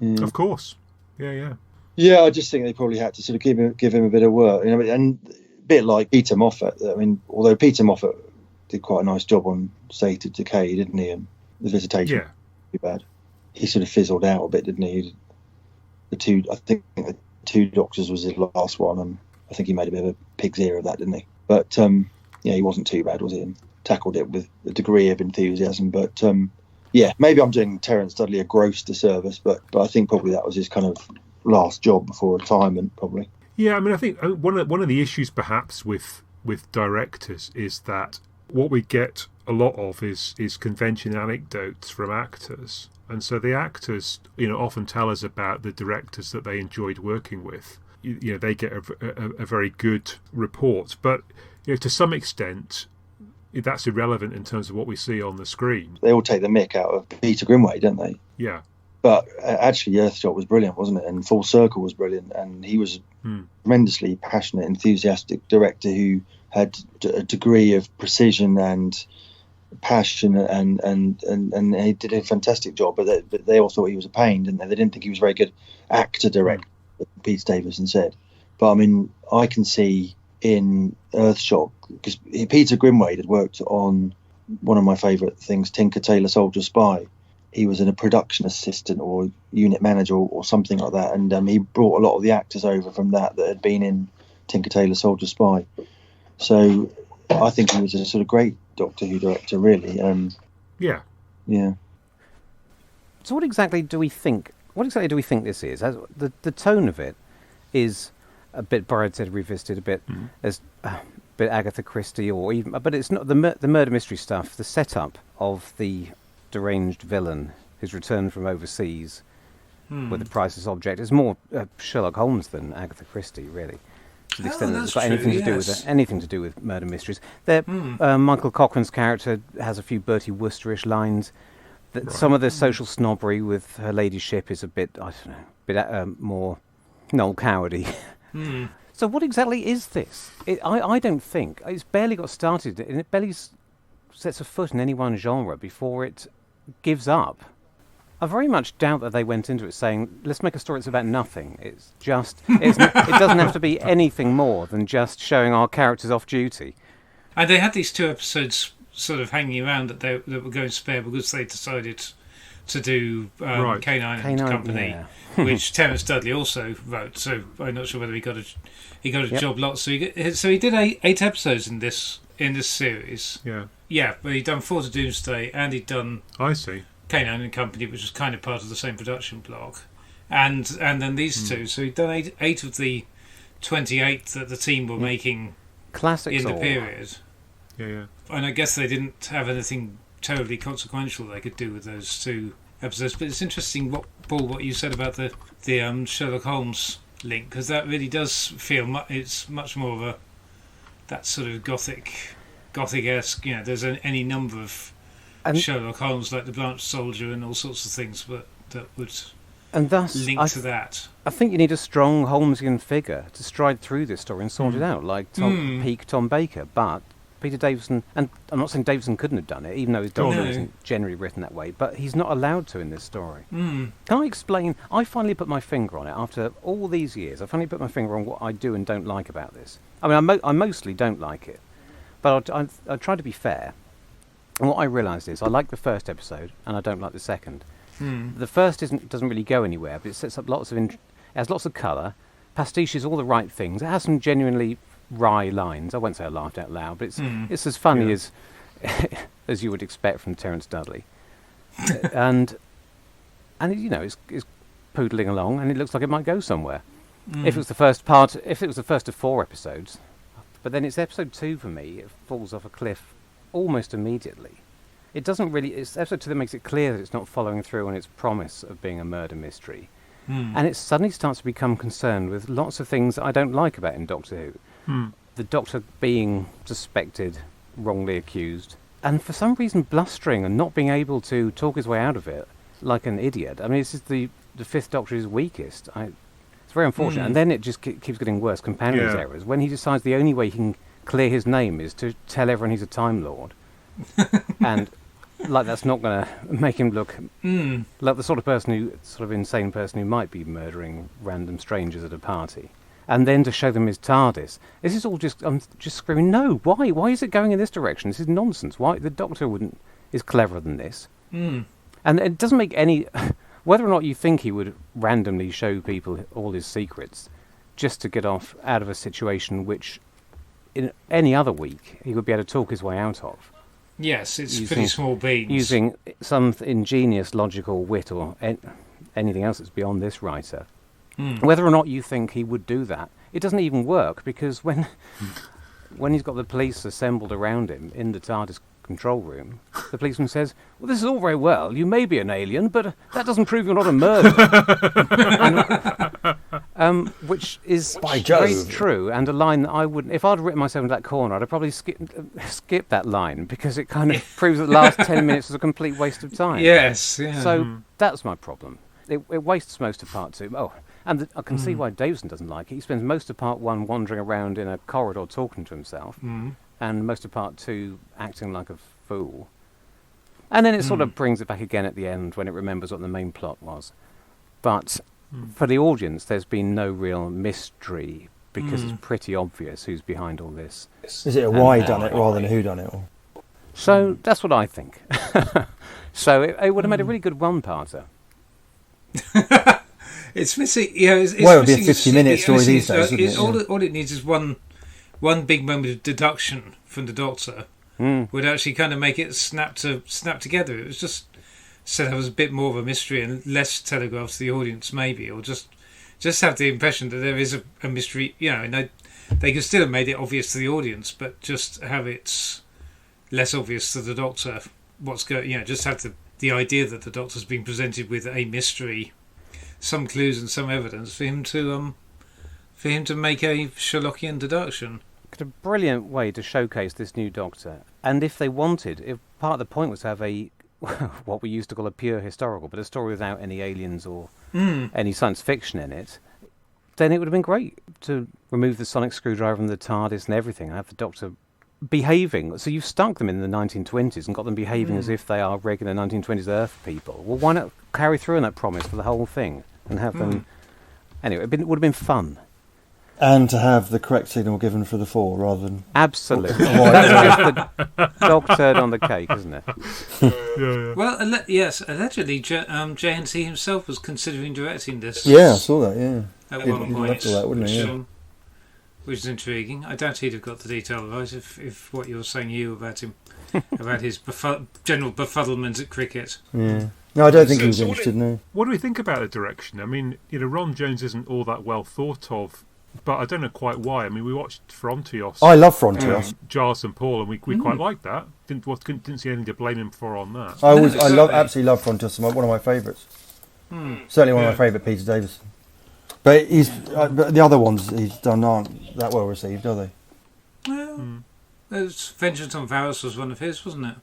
Yeah. Of course. Yeah. Yeah, I just think they probably had to sort of give him a bit of work, you know, and a bit like Peter Moffat. I mean, although Peter Moffat did quite a nice job on State of Decay, didn't he? And The Visitation, yeah, too bad. He sort of fizzled out a bit, didn't he? I think the Two Doctors was his last one, and I think he made a bit of a pig's ear of that, didn't he? But yeah, he wasn't too bad, was he? And tackled it with a degree of enthusiasm. But yeah, maybe I'm doing Terence Dudley a gross disservice, but I think probably that was his kind of last job before retirement, probably. Yeah, I mean, I think one of the issues perhaps with directors is that what we get a lot of is convention anecdotes from actors, and so the actors, often tell us about the directors that they enjoyed working with. They get a very good report, but to some extent that's irrelevant in terms of what we see on the screen. They all take the mick out of Peter Grimway, don't they? Yeah. But actually, Earthshot was brilliant, wasn't it? And Full Circle was brilliant, and he was a tremendously passionate, enthusiastic director who had a degree of precision and passion, and he did a fantastic job. But they all thought he was a pain, didn't they? They didn't think he was a very good actor director, Peter Davison said. But I mean, I can see in Earthshot, because Peter Grimwade had worked on one of my favourite things, Tinker Tailor Soldier Spy. He was a production assistant or unit manager or something like that, and he brought a lot of the actors over from that had been in Tinker Tailor Soldier Spy. So I think he was a sort of great Doctor Who director, really. Yeah. So what exactly do we think this is? The tone of it is a bit Brideshead Revisited, a bit as a bit Agatha Christie, or even, but it's not the murder mystery stuff. The setup of the deranged villain who's returned from overseas with a priceless object is more Sherlock Holmes than Agatha Christie, really. To the extent that it's got anything to do with murder mysteries. Michael Cochrane's character has a few Bertie Woosterish lines. Some of the social snobbery with her ladyship is a bit, I don't know, more Noel Cowardy. So what exactly is this? I don't think it's barely got started, and it barely sets a foot in any one genre before it gives up. I very much doubt that they went into it saying, let's make a story that's about nothing. It doesn't have to be anything more than just showing our characters off duty. And they had these 2 episodes sort of hanging around that were going spare because they decided to do K9 and Company, which Terence Dudley also wrote. So I'm not sure whether he got a job lot. So he did 8 episodes in this series. Yeah, but he'd done Four to Doomsday, and he'd done K9 and Company, which was kind of part of the same production block, and then these 2. So he'd done 8 of the 28 that the team were making classics in the period. Yeah. And I guess they didn't have anything terribly consequential they could do with those 2 episodes. But it's interesting, Paul, what you said about the Sherlock Holmes link, because that really does feel it's much more of that sort of gothic-esque. There's any number of Sherlock Holmes, like the Blanched Soldier and all sorts of things, but that would link to that. I think you need a strong Holmesian figure to stride through this story and sort it out, like peak Tom Baker. But Peter Davison, and I'm not saying Davison couldn't have done it, even though his Doctor isn't generally written that way, but he's not allowed to in this story. Can I explain? I finally put my finger on it after all these years. I finally put my finger on what I do and don't like about this. I mean, I mostly don't like it, but I try to be fair. And what I realised is I like the first episode and I don't like the second. The first doesn't really go anywhere, but it sets up it has lots of colour, pastiches all the right things. It has some genuinely wry lines. I won't say I laughed out loud, but it's as funny as you would expect from Terence Dudley, and it's poodling along, and it looks like it might go somewhere. If it was the first of 4 episodes, but then it's episode 2 for me. It falls off a cliff almost immediately. It doesn't really. It's episode 2 that makes it clear that it's not following through on its promise of being a murder mystery, and it suddenly starts to become concerned with lots of things that I don't like about in Doctor Who. The Doctor being suspected, wrongly accused, and for some reason blustering and not being able to talk his way out of it like an idiot. I mean, this is the 5th Doctor is weakest. It's very unfortunate. And then it just keeps getting worse, compounding his errors, when he decides the only way he can clear his name is to tell everyone he's a Time Lord. And that's not going to make him look like the sort of insane person who might be murdering random strangers at a party. And then to show them his TARDIS. This is all I'm just screaming, no, why? Why is it going in this direction? This is nonsense. Why? The Doctor is cleverer than this. And it doesn't make any... Whether or not you think he would randomly show people all his secrets just to get off out of a situation which in any other week he would be able to talk his way out of. Yes, it's pretty small beans. Using some ingenious logical wit or anything else that's beyond this writer. Whether or not you think he would do that, it doesn't even work, because when he's got the police assembled around him in the TARDIS control room, the policeman says, well, this is all very well, you may be an alien, but that doesn't prove you're not a murderer. Which is very true, and a line that I wouldn't... If I'd written myself into that corner, I'd have probably skip that line, because it kind of proves that the last 10 minutes was a complete waste of time. Yes, yeah. So that's my problem. It wastes most of part 2. Oh, and I can see why Davison doesn't like it. He spends most of part 1 wandering around in a corridor talking to himself, and most of part 2 acting like a fool. And then it sort of brings it back again at the end when it remembers what the main plot was. But for the audience, there's been no real mystery, because it's pretty obvious who's behind all this. Is it a why done it rather than a who done it? Or? So that's what I think. So it would have made a really good one-parter. It's missing. It's well, it would be a 50-minute story these days, wouldn't it? All it needs is one big moment of deduction from the Doctor would actually kind of make it snap together. It was just set up as a bit more of a mystery and less telegraphed to the audience, maybe, or just have the impression that there is a mystery. And they could still have made it obvious to the audience, but just have it less obvious to the Doctor. Just have the idea that the Doctor's been presented with a mystery, some clues and some evidence for him to make a Sherlockian deduction. It's a brilliant way to showcase this new Doctor. And if they wanted, if part of the point was to have what we used to call a pure historical, but a story without any aliens or any science fiction in it, then it would have been great to remove the sonic screwdriver from the TARDIS and everything, and have the Doctor behaving. So you've stuck them in the 1920s and got them behaving as if they are regular 1920s Earth people. Well, why not carry through on that promise for the whole thing and have them... Anyway, it would have been fun. And to have the correct signal given for the 4 rather than... Absolutely. That's just the dog turd on the cake, isn't it? Yeah. Well, yes, allegedly JNT himself was considering directing this. Yeah, I saw that, yeah. At one point. That, wouldn't he? Which is intriguing. I doubt he'd have got the detail right if what you're saying, Huw, about him, about his general befuddlement at cricket. Yeah. No, I don't think he was interested, no. What do we think about the direction? I mean, Ron Jones isn't all that well thought of But I don't know quite why. I mean, we watched Frontios. I love Frontios. Giles and Paul, and we quite liked that. Didn't see anything to blame him for on that. Absolutely love Frontios. One of my favourites. Certainly one of my favourite Peter Davison. But but the other ones he's done aren't that well received, are they? Well, Vengeance on Varys was one of his, wasn't it?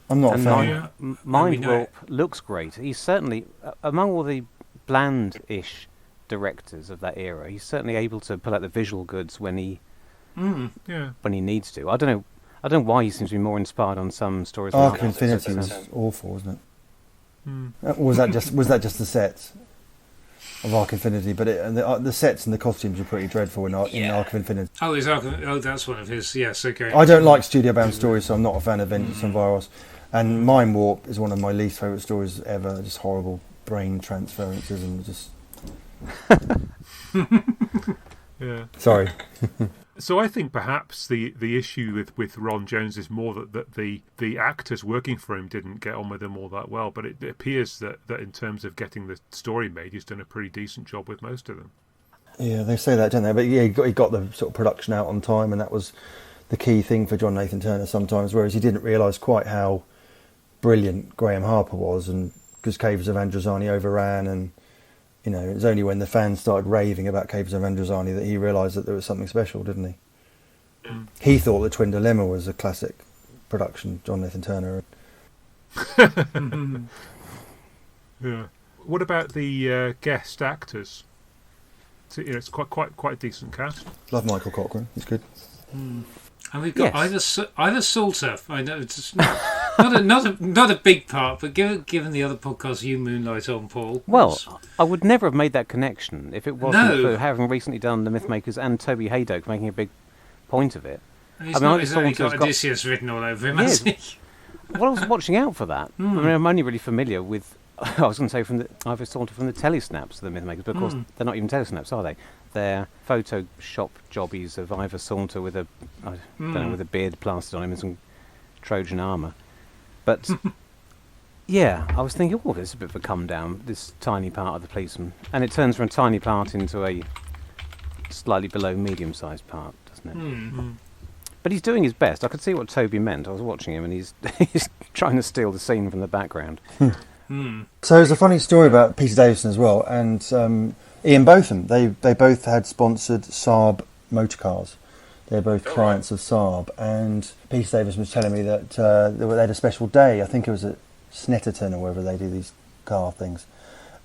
I'm not a fan. Mind Warp looks great. He's certainly, among all the bland-ish directors of that era, he's certainly able to pull out the visual goods when he needs to. I don't know why he seems to be more inspired on some stories. Arc of Infinity was awful, wasn't it? Was that just the sets of Arc Infinity? But the sets and the costumes are pretty dreadful in Arc of Infinity. Oh, that's one of his. Yes, okay. I don't like studio-bound stories, so I'm not a fan of Vengeance on Varys. And Mind Warp is one of my least favourite stories ever. Just horrible brain transferences and just. Yeah. Sorry. So I think perhaps the issue with Ron Jones is more that the actors working for him didn't get on with him all that well, but it appears that in terms of getting the story made, he's done a pretty decent job with most of them. Yeah, they say that, don't they? But yeah, he got the sort of production out on time, and that was the key thing for John Nathan Turner sometimes, whereas he didn't realise quite how brilliant Graham Harper was, and because Caves of Androzani overran, and it was only when the fans started raving about Caves of Androzani that he realised that there was something special, didn't he? He thought that Twin Dilemma was a classic production, John Nathan Turner. Yeah. What about the guest actors? So, it's quite a decent cast. Love Michael Cochran, he's good. And we've got either Salter. I know it's not a big part, but given the other podcasts you moonlight on, Paul. Well, I would never have made that connection if it wasn't for having recently done The Mythmakers and Toby Haydock making a big point of it. He's got Odysseus written all over him, hasn't he? Well, I was watching out for that. I mean, I'm only really familiar with. I was going to say from the telesnaps of The Mythmakers, but of course they're not even telesnaps, are they? They're Photoshop jobbies of Ivor Saunter with a beard plastered on him and some Trojan armour. But yeah, I was thinking, this is a bit of a come down, this tiny part of the policeman, and it turns from a tiny part into a slightly below medium-sized part, doesn't it? But he's doing his best. I could see what Toby meant. I was watching him, and he's trying to steal the scene from the background. So there's a funny story about Peter Davison as well, and Ian Botham. They both had sponsored Saab motorcars. They're both clients of Saab, and Peter Davison was telling me that they had a special day. I think it was at Snetterton or wherever they do these car things,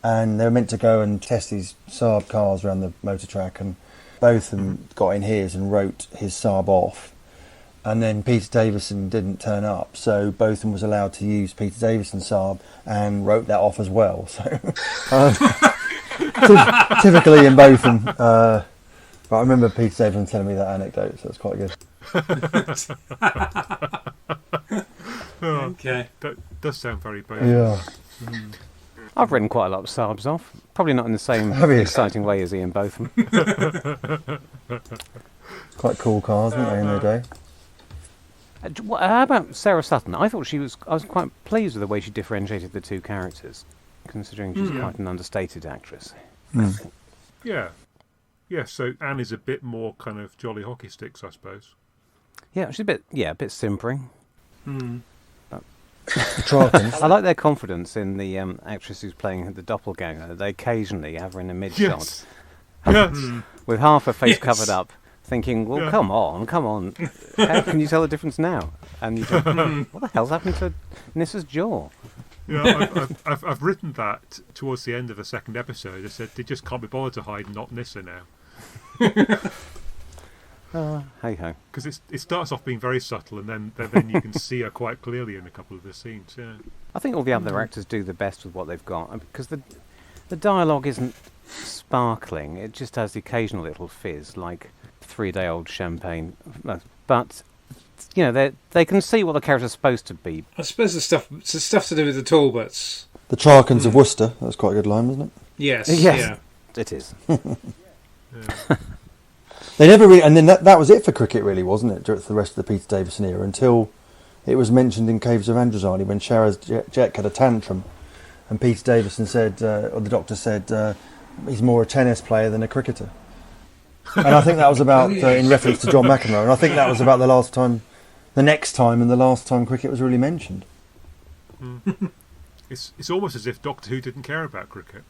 and they were meant to go and test these Saab cars around the motor track, and Botham got in his and wrote his Saab off. And then Peter Davison didn't turn up, so Botham was allowed to use Peter Davison's Saab and wrote that off as well. So typically in Botham, but I remember Peter Davison telling me that anecdote, so it's quite good. Okay, that does sound very Botham. Yeah. I've written quite a lot of Saabs off, probably not in the same exciting way as Ian Botham. Quite cool cars, weren't they, in their day? How about Sarah Sutton? I thought I was quite pleased with the way she differentiated the two characters, considering she's quite an understated actress. Yeah. Yeah, so Anne is a bit more kind of jolly hockey sticks, I suppose. Yeah, she's a bit simpering. I like their confidence in the actress who's playing the doppelganger. They occasionally have her in a mid-shot. With half her face covered up, thinking, well, come on. How can you tell the difference now? And you think, what the hell's happening to Nissa's jaw? Yeah, I've written that towards the end of the second episode. I said, they just can't be bothered to hide not Nissa now. Hey-ho. Because it starts off being very subtle, and then you can see her quite clearly in a couple of the scenes. Yeah, I think all the other actors do the best with what they've got, because the dialogue isn't sparkling. It just has the occasional little fizz, like 3-day-old champagne. But they can see what the character's supposed to be. I suppose it's stuff to do with the Talbots. The Charkans of Worcester. That's quite a good line, isn't it? Yes. Yeah. It is. They never really, and then that was it for cricket, really, wasn't it? For the rest of the Peter Davison era, until it was mentioned in Caves of Androzani when Sharaz Jek had a tantrum, and Peter Davison said, or the doctor said, he's more a tennis player than a cricketer. And I think that was about, in reference to John McEnroe, and I think that was about the next time and the last time cricket was really mentioned. It's almost as if Doctor Who didn't care about cricket.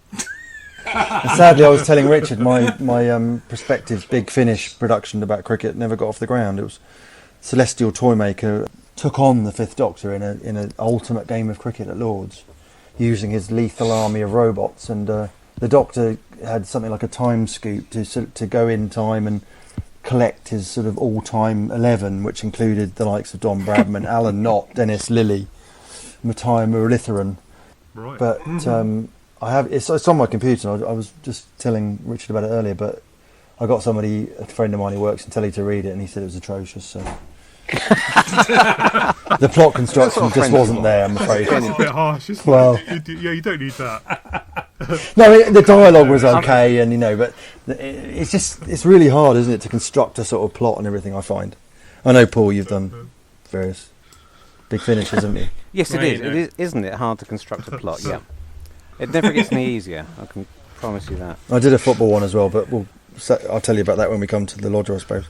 And sadly, I was telling Richard my prospective Big Finish production about cricket never got off the ground. It was Celestial Toymaker took on the Fifth Doctor in an ultimate game of cricket at Lord's, using his lethal army of robots, and the Doctor had something like a time scoop to go in time and collect his sort of all-time 11, which included the likes of Don Bradman, Alan Knott, Dennis Lilly, Matthias Muralitharan. Right. But I have it's on my computer. I was just telling Richard about it earlier, but I got a friend of mine who works in telly, to read it, and he said it was atrocious. So the plot construction just wasn't there, I'm afraid. That's a bit harsh, isn't it? You don't need that. No, the dialogue was okay, and but it's really hard, isn't it, to construct a sort of plot and everything. I find. I know, Paul, you've done various Big Finishes, haven't you? Yes, it is. It is, isn't it? Hard to construct a plot. Yeah, it never gets any easier. I can promise you that. I did a football one as well, but I'll tell you about that when we come to the lodger, I suppose.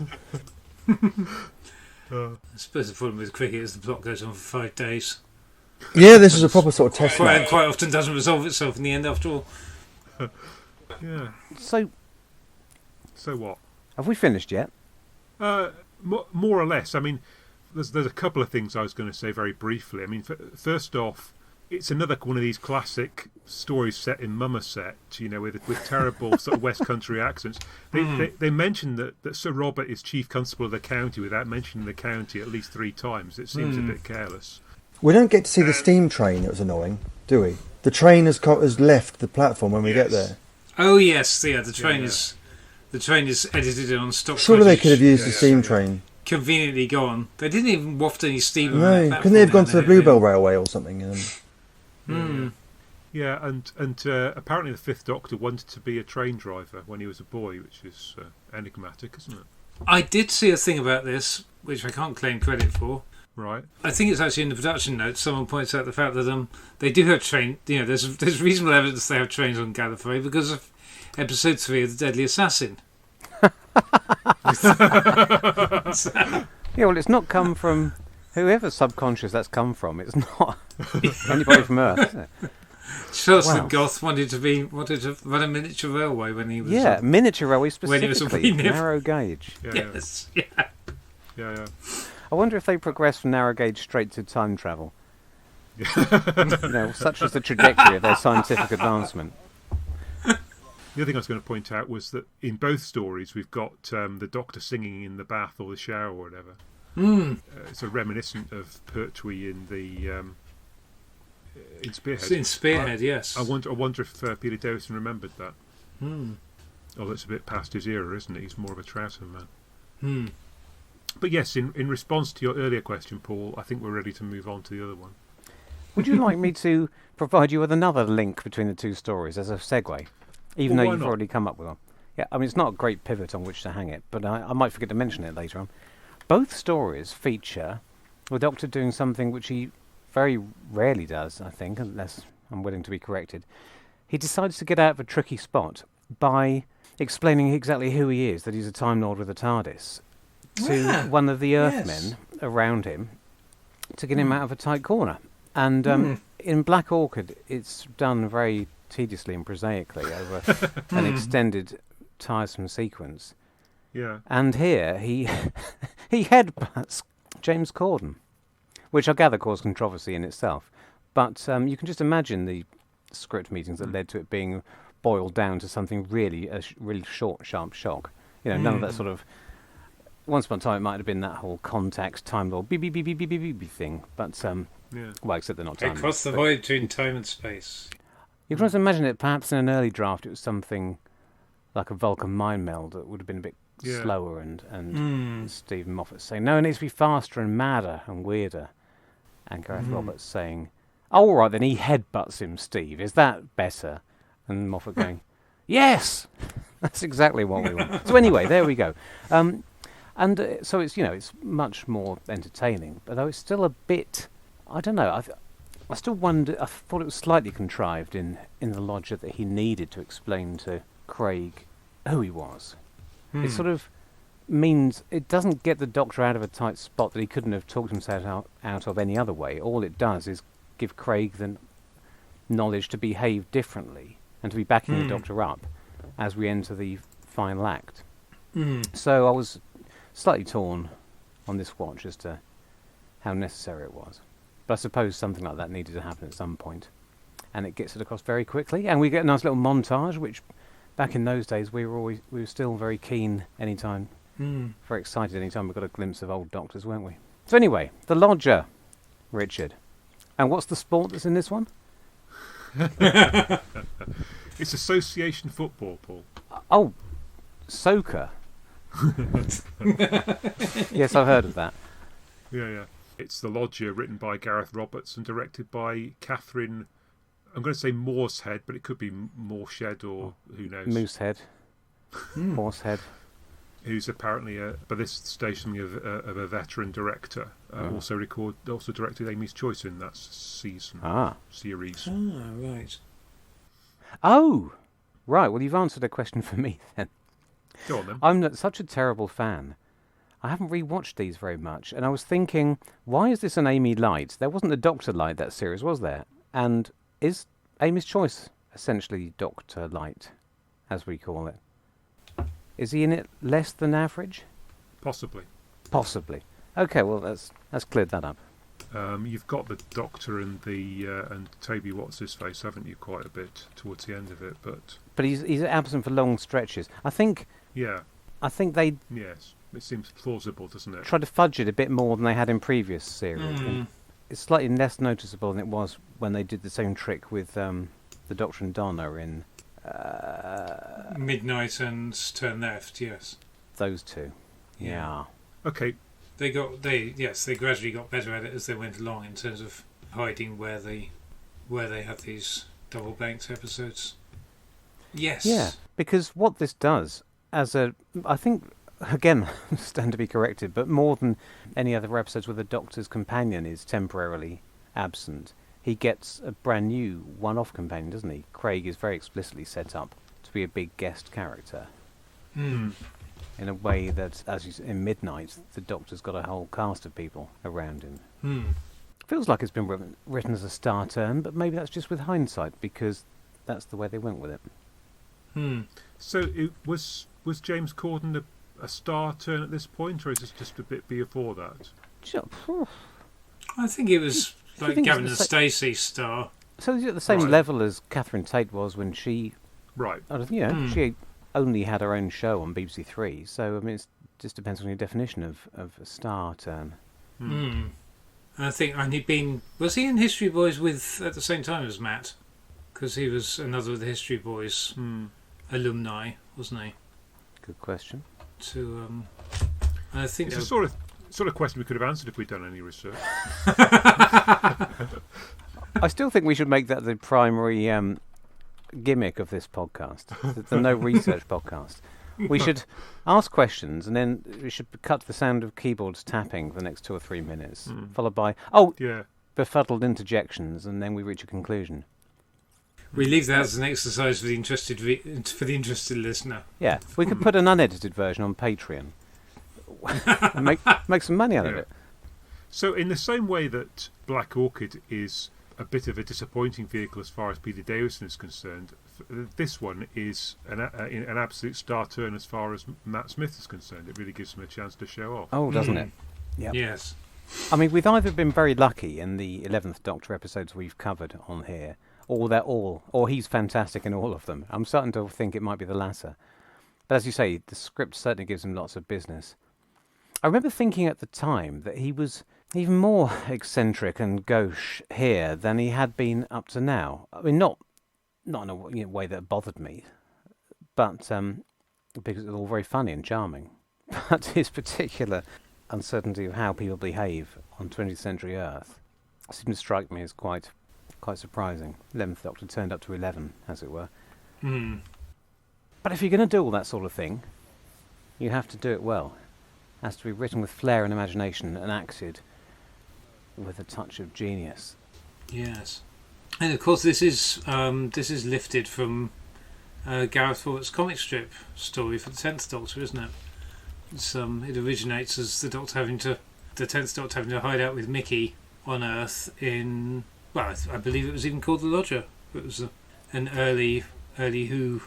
I suppose the problem with cricket is the plot goes on for 5 days. Yeah, this is a proper sort of test match. Quite often doesn't resolve itself in the end, after all. Yeah. So what? Have we finished yet? More or less. I mean, there's a couple of things I was going to say very briefly. I mean, first off, it's another one of these classic stories set in Mummerset, with terrible sort of West Country accents. They mention that Sir Robert is Chief Constable of the county without mentioning the county at least 3 times. It seems a bit careless. We don't get to see the steam train. It was annoying, do we? The train has left the platform when we get there. Oh yes, the train is edited on stock. Surely footage. they could have used the steam train. Conveniently gone. They didn't even waft any steam. No, couldn't they have gone to the Bluebell Railway or something? Yeah, and apparently the Fifth Doctor wanted to be a train driver when he was a boy, which is enigmatic, isn't it? I did see a thing about this, which I can't claim credit for. Right. I think it's actually in the production notes. Someone points out the fact that they do have train. There's reasonable evidence they have trains on Gallifrey because of episode 3 of The Deadly Assassin. Yeah, well, it's not come from whoever subconscious that's come from. It's not anybody from Earth, is it? Shows that Goth wanted to run a miniature railway when he was miniature railway when he was specifically, narrow gauge. Yes, Yeah. I wonder if they progressed from narrow gauge straight to time travel. Such is the trajectory of their scientific advancement. The other thing I was going to point out was that in both stories we've got the Doctor singing in the bath or the shower or whatever. It's a reminiscent of Pertwee in Spearhead. In Spearhead, yes. I wonder if Peter Davison remembered that. Oh, that's a bit past his era, isn't it? He's more of a trouser man. But yes, in response to your earlier question, Paul, I think we're ready to move on to the other one. Would you like me to provide you with another link between the two stories as a segue? Even though you've already come up with one. Yeah, I mean, it's not a great pivot on which to hang it, but I might forget to mention it later on. Both stories feature the Doctor doing something which he very rarely does, I think, unless I'm willing to be corrected. He decides to get out of a tricky spot by explaining exactly who he is, that he's a Time Lord with a TARDIS, to one of the Earthmen around him to get him out of a tight corner. And in Black Orchid, it's done very tediously and prosaically over an extended, tiresome sequence. Yeah. And here, he headbutts James Corden, which I gather caused controversy in itself. But you can just imagine the script meetings that led to it being boiled down to something really short, sharp shock. None of that sort of... Once upon a time, it might have been that whole contact Time Lord beep beep beep beep beep beep beep thing, but well, except they're not time. Across the void between time and space. You can also imagine it. Perhaps in an early draft, it was something like a Vulcan mind meld that would have been a bit slower, and Stephen Moffat saying, "No, it needs to be faster and madder and weirder," and Gareth Roberts saying, "Oh, all right, then he headbutts him, Steve. Is that better?" And Moffat going, "Yes, that's exactly what we want." So anyway, there we go. And so it's it's much more entertaining, but though it's still a bit, I don't know. I still wonder. I thought it was slightly contrived in the lodger that he needed to explain to Craig who he was. It sort of means it doesn't get the Doctor out of a tight spot that he couldn't have talked himself out of any other way. All it does is give Craig the knowledge to behave differently and to be backing the Doctor up as we enter the final act. So I was slightly torn on this watch as to how necessary it was. But I suppose something like that needed to happen at some point. And it gets it across very quickly. And we get a nice little montage, which back in those days we were still very keen anytime. Very excited anytime we got a glimpse of old Doctors, weren't we? So anyway, The Lodger, Richard. And what's the sport that's in this one? It's association football, Paul. Oh, Soca. Yes, I've heard of that. Yeah. It's The Lodger, written by Gareth Roberts and directed by Catherine. I'm going to say Moorehead, but it could be Mooreshead or who knows. Moosehead. Moosehead. Who's apparently, by this stage, something of a veteran director. Also directed Amy's Choice in that series. Right. Oh, right. Well, you've answered a question for me then. Go on then. I'm such a terrible fan. I haven't rewatched these very much, and I was thinking, why is this an Amy light? There wasn't a Doctor light, that series, was there? And is Amy's Choice essentially Doctor light, as we call it? Is he in it less than average? Possibly. Okay, well that's cleared that up. You've got the Doctor and and Toby What's-His-Face, haven't you, quite a bit towards the end of it, but he's absent for long stretches. I think they yes, it seems plausible, doesn't it? tried to fudge it a bit more than they had in previous series. It's slightly less noticeable than it was when they did the same trick with the Doctor and Donna in Midnight and Turn Left, yes. Those two. Yeah. Okay. They gradually got better at it as they went along in terms of hiding where they had these double banked episodes. Yes. Yeah, because what this does, I think, again, stand to be corrected, but more than any other episodes where the Doctor's companion is temporarily absent, he gets a brand new one-off companion, doesn't he? Craig is very explicitly set up to be a big guest character. In a way that, in Midnight, the Doctor's got a whole cast of people around him. Feels like it's been written as a star turn, but maybe that's just with hindsight, because that's the way they went with it. So it was James Corden a star turn at this point, or is this just a bit before that? I think it was like Gavin and Stacey star. So he's at the same level as Catherine Tate was when she... Right. She only had her own show on BBC Three, so I mean, it just depends on your definition of a star turn. And I think, was he in History Boys at the same time as Matt? Because he was another of the History Boys alumni, wasn't he? Good question. I think it's a sort of question we could have answered if we'd done any research. I still think we should make that the primary gimmick of this podcast, the no research podcast. We should ask questions, and then we should cut to the sound of keyboards tapping for the next 2 or 3 minutes, followed by befuddled interjections, and then we reach a conclusion. We leave that as an exercise for the interested listener. Yeah, we could put an unedited version on Patreon and make some money out of it. So, in the same way that Black Orchid is a bit of a disappointing vehicle as far as Peter Davison is concerned, this one is an absolute star turn as far as Matt Smith is concerned. It really gives him a chance to show off. Oh, doesn't it? Yep. Yes. I mean, we've either been very lucky in the 11th Doctor episodes we've covered on here, or he's fantastic in all of them. I'm starting to think it might be the latter. But as you say, the script certainly gives him lots of business. I remember thinking at the time that he was even more eccentric and gauche here than he had been up to now. I mean, not in a way that bothered me, but because it was all very funny and charming. But his particular uncertainty of how people behave on 20th century Earth seemed to strike me as quite surprising. 11th Doctor turned up to 11, as it were. But if you're going to do all that sort of thing, you have to do it well. It has to be written with flair and imagination and acted with a touch of genius. Yes. And of course this is lifted from Gareth Fort's comic strip story for the 10th Doctor, isn't it? It originates as the 10th Doctor having to hide out with Mickey on Earth in, well, I believe it was even called the Lodger. It was an early Huw,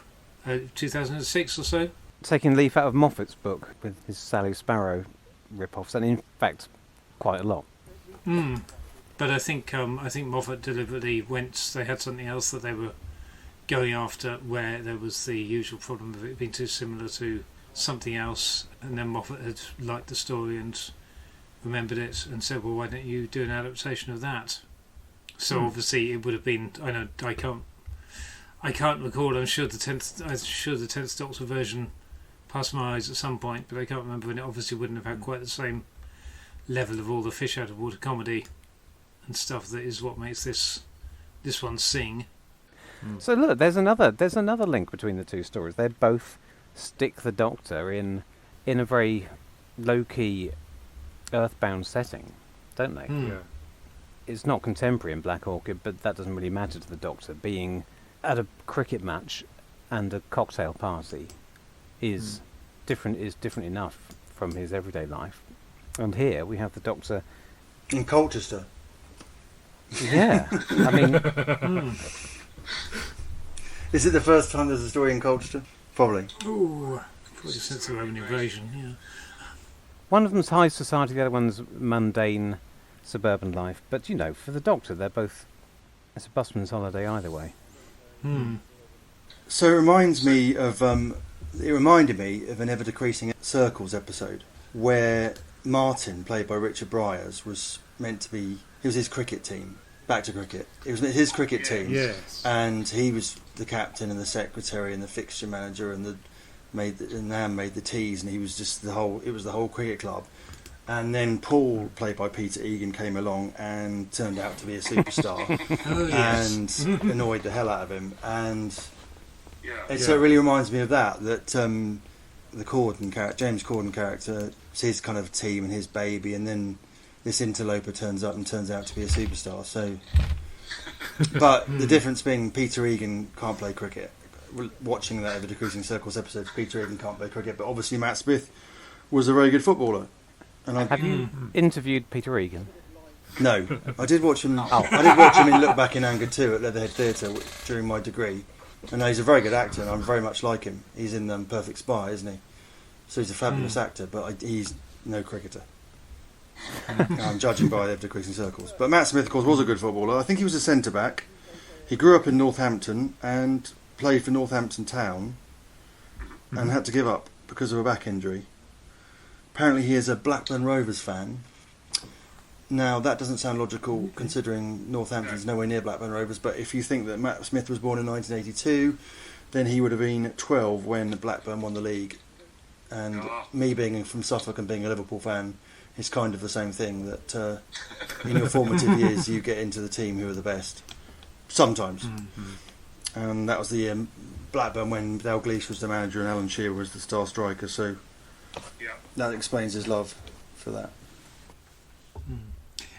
2006 or so. Taking leaf out of Moffat's book with his Sally Sparrow rip-offs, and in fact, quite a lot. But I think Moffat deliberately they had something else that they were going after, where there was the usual problem of it being too similar to something else, and then Moffat had liked the story and remembered it and said, well, why don't you do an adaptation of that? So obviously it would have been, I can't recall, I'm sure the 10th Doctor version passed my eyes at some point, but I can't remember, and it obviously wouldn't have had quite the same level of all the fish out of water comedy and stuff that is what makes this one sing. So look, there's another link between the two stories. They both stick the Doctor in a very low-key, earthbound setting, don't they? Yeah. It's not contemporary in Black Orchid, but that doesn't really matter to the Doctor. Being at a cricket match and a cocktail party is different enough from his everyday life. And here we have the Doctor in Colchester. Yeah, I mean, is it the first time there's a story in Colchester? Probably. Ooh, probably since the Roman invasion. Yeah. One of them's high society, the other one's mundane suburban life. But for the Doctor, they're both. It's a busman's holiday either way. So it reminded me of an Ever Decreasing Circles episode where Martin, played by Richard Bryars, was meant to be. He was his cricket team. Back to cricket. It was his cricket team. Yes. And he was the captain and the secretary and the fixture manager and Nam made the teas, and he was just it was the whole cricket club. And then Paul, played by Peter Egan, came along and turned out to be a superstar. And annoyed the hell out of him. And so it really reminds me of that the Corden character, James Corden character, it's his kind of team and his baby, and then this interloper turns up and turns out to be a superstar. So, but the difference being Peter Egan can't play cricket. Watching that Ever Decreasing Circles episode, Peter Egan can't play cricket, but obviously Matt Smith was a very good footballer. And have you interviewed Peter Egan? No, I did watch him. I did watch him in Look Back in Anger 2 at Leatherhead Theatre during my degree, and he's a very good actor, and I very much like him. He's in Perfect Spy, isn't he? So he's a fabulous actor, but he's no cricketer. I'm judging by Ever Decreasing Circles. But Matt Smith, of course, was a good footballer. I think he was a centre-back. He grew up in Northampton and played for Northampton Town and had to give up because of a back injury. Apparently he is a Blackburn Rovers fan. Now, that doesn't sound logical considering Northampton's nowhere near Blackburn Rovers, but if you think that Matt Smith was born in 1982, then he would have been 12 when Blackburn won the league. And me being from Suffolk and being a Liverpool fan, it's kind of the same thing, that in your formative years you get into the team who are the best. Sometimes. And that was the Blackburn when Dalglish was the manager and Alan Shearer was the star striker, so that explains his love for that.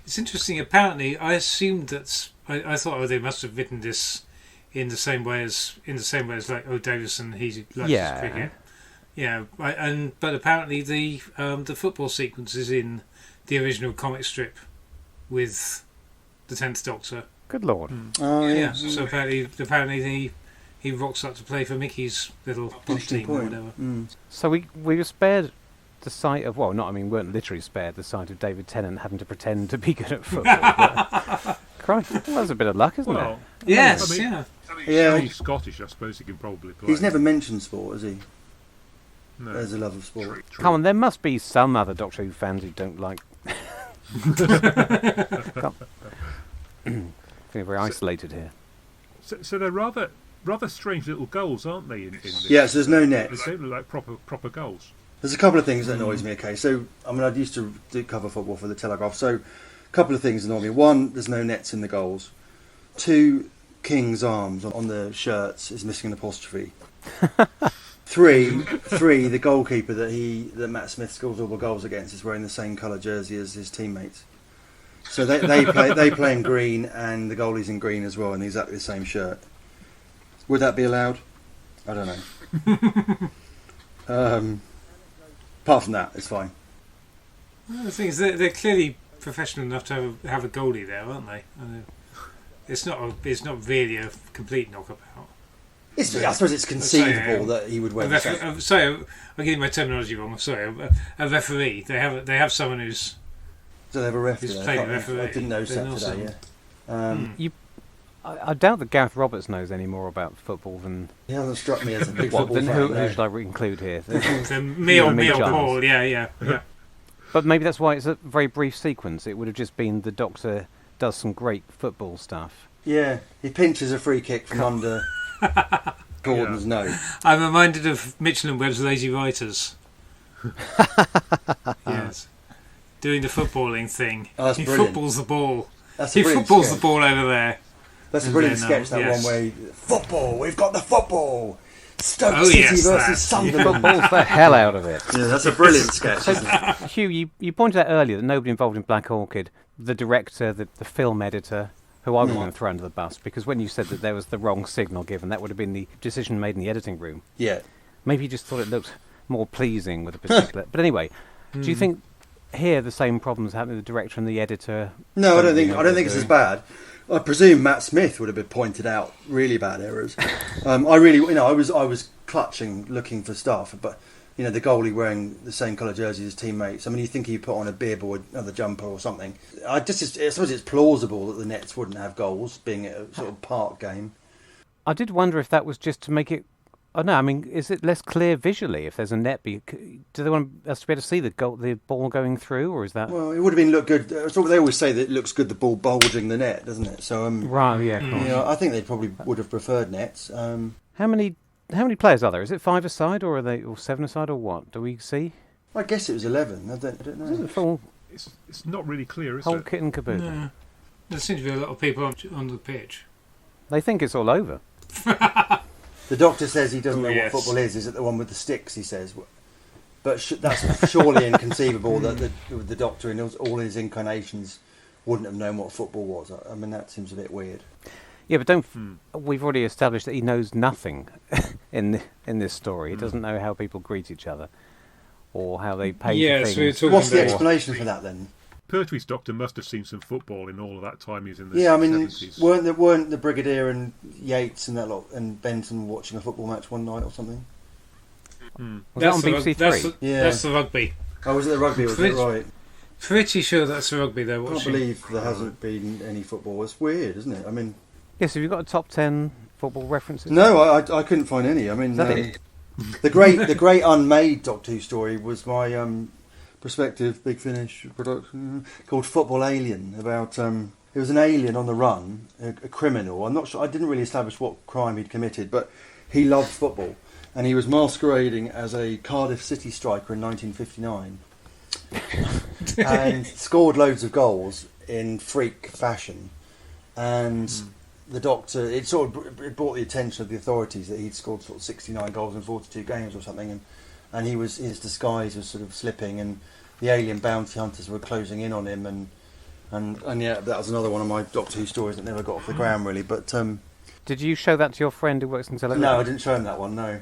It's interesting. Apparently, I assumed that I thought they must have written this in the same way as like Davison. He likes his cricket. Yeah, but apparently the football sequence is in the original comic strip with the 10th Doctor. Good Lord. Oh yeah. So apparently he rocks up to play for Mickey's little posh team or whatever. So we were spared the sight of, we weren't literally spared the sight of David Tennant having to pretend to be good at football. But, Christ, that was a bit of luck, isn't it? Yes, He's Scottish, I suppose he can probably play. He's never mentioned sport, has he? No. There's a love of sport. True. Come on, there must be some other Doctor Who fans who don't like... Feeling very isolated here. So they're rather strange little goals, aren't they? In this? Yeah, so there's no net. They don't look like proper goals. There's a couple of things that annoys me. Okay, so I used to do cover football for the Telegraph. So, a couple of things annoy me. One, there's no nets in the goals. Two, King's arms on the shirts is missing an apostrophe. Three, the goalkeeper that Matt Smith scores all the goals against is wearing the same colour jersey as his teammates. So they play in green, and the goalie's in green as well, in exactly the same shirt. Would that be allowed? I don't know. Apart from that, it's fine. Well, the thing is, they're clearly professional enough to have a goalie there, aren't they? It's not really a complete knockabout. I suppose it's conceivable that he would win. Sorry, I'm getting my terminology wrong. I'm sorry. A referee. They have someone who's. So they have a referee. Who's played a referee. I didn't know that today. Yeah. I doubt that Gareth Roberts knows any more about football than. He hasn't struck me as a big Well, football then fan. who should I include here? Me or Paul. Yeah. But maybe that's why it's a very brief sequence. It would have just been the Doctor does some great football stuff. Yeah, he pinches a free kick from under Gordon's nose. I'm reminded of Mitchell and Webb's Lazy Writers. Yes. Doing the footballing thing. Oh, that's he brilliant. footballs the ball. That's a He brilliant footballs sketch. the ball over there. That's a brilliant then, sketch, that yes. one way. Football, we've got the football! Stoke Oh, City yes, versus that. Sunderland. Footballs the hell out of it. Yeah, that's a brilliant sketch, isn't it? Huw, you pointed out earlier that nobody involved in Black Orchid, the director, the film editor, who I was going to throw under the bus, because when you said that there was the wrong signal given, that would have been the decision made in the editing room. Yeah. Maybe you just thought it looked more pleasing with a particular... But anyway, do you think here the same problems happen with the director and the editor? No, I don't think it's as bad. I presume Matt Smith would have been pointed out really bad errors. I was clutching, looking for stuff, but the goalie wearing the same colour jersey as teammates. I mean, you think he put on a bib or another jumper or something. I suppose it's plausible that the Nets wouldn't have goals, being a sort of park game. I did wonder if that was just to make it... Oh no, I mean, is it less clear visually if there's a net? Do they want us to be able to see the ball going through, or is that... Well, it would have been look good. They always say that it looks good, the ball bulging the net, doesn't it? So, right, yeah, of course. I think they probably would have preferred nets. How many players are there? Is it 5 aside, or 7 aside, or what? Do we see? I guess it was 11. I don't know. Is it full It's not really clear, is whole it? kit and caboodle? No. There seem to be a lot of people on the pitch. They think it's all over. The Doctor says he doesn't know yes. what football is. Is it the one with the sticks, he says. But that's surely inconceivable that the Doctor, in all his incarnations, wouldn't have known what football was. I mean, that seems a bit weird. Yeah, but we've already established that he knows nothing in this story. He doesn't know how people greet each other or how they pay for so things. What's the explanation for that, then? Pertwee's Doctor must have seen some football in all of that time he was in the Yeah, I mean, 70s. weren't the Brigadier and Yates and that lot and Benson watching a football match one night or something? Was that on BBC Three? That's the rugby. Oh, was it the rugby? Was it right? Pretty sure that's the rugby they're I watching. can't believe there hasn't been any football. It's weird, isn't it? I mean, Yes, have you got a top 10 football references? no, I couldn't find any. I mean, Is that it? the great unmade Doctor Who story was my prospective Big Finish production called Football Alien. About it was an alien on the run, a criminal. I'm not sure. I didn't really establish what crime he'd committed, but he loved football, and he was masquerading as a Cardiff City striker in 1959, and scored loads of goals in freak fashion, and. The Doctor, it brought the attention of the authorities that he'd scored sort of 69 goals in 42 games or something, and his disguise was sort of slipping, and the alien bounty hunters were closing in on him, and yeah, that was another one of my Doctor Who stories that never got off the ground really. But Did you show that to your friend who works in television? no, I didn't show him that one. No,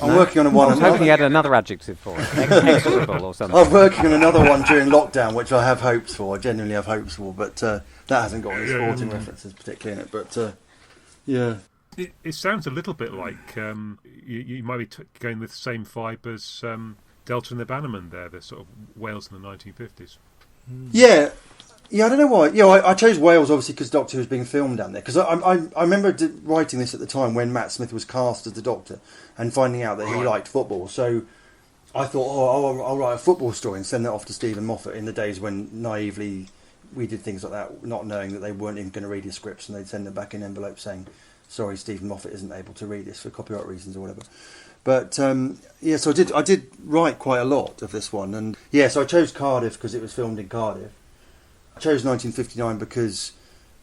I'm working on a one. I was hoping you had another adjective for it, execrable or something. I'm working on another one during lockdown, which I have hopes for. I genuinely have hopes for, but that hasn't got any sporting references particularly in it. But yeah. It sounds a little bit like you might be going with the same vibe as Delta and the Bannerman there, the sort of Wales in the 1950s. Yeah, I don't know why. Yeah, I chose Wales obviously because Doctor Who was being filmed down there. Because I remember writing this at the time when Matt Smith was cast as the Doctor and finding out that he liked football. So I thought, I'll write a football story and send that off to Stephen Moffat in the days when naively we did things like that, not knowing that they weren't even going to read his scripts, and they'd send them back in envelopes saying, sorry, Stephen Moffat isn't able to read this for copyright reasons or whatever. But so I did write quite a lot of this one, and so I chose Cardiff because it was filmed in Cardiff. I chose 1959 because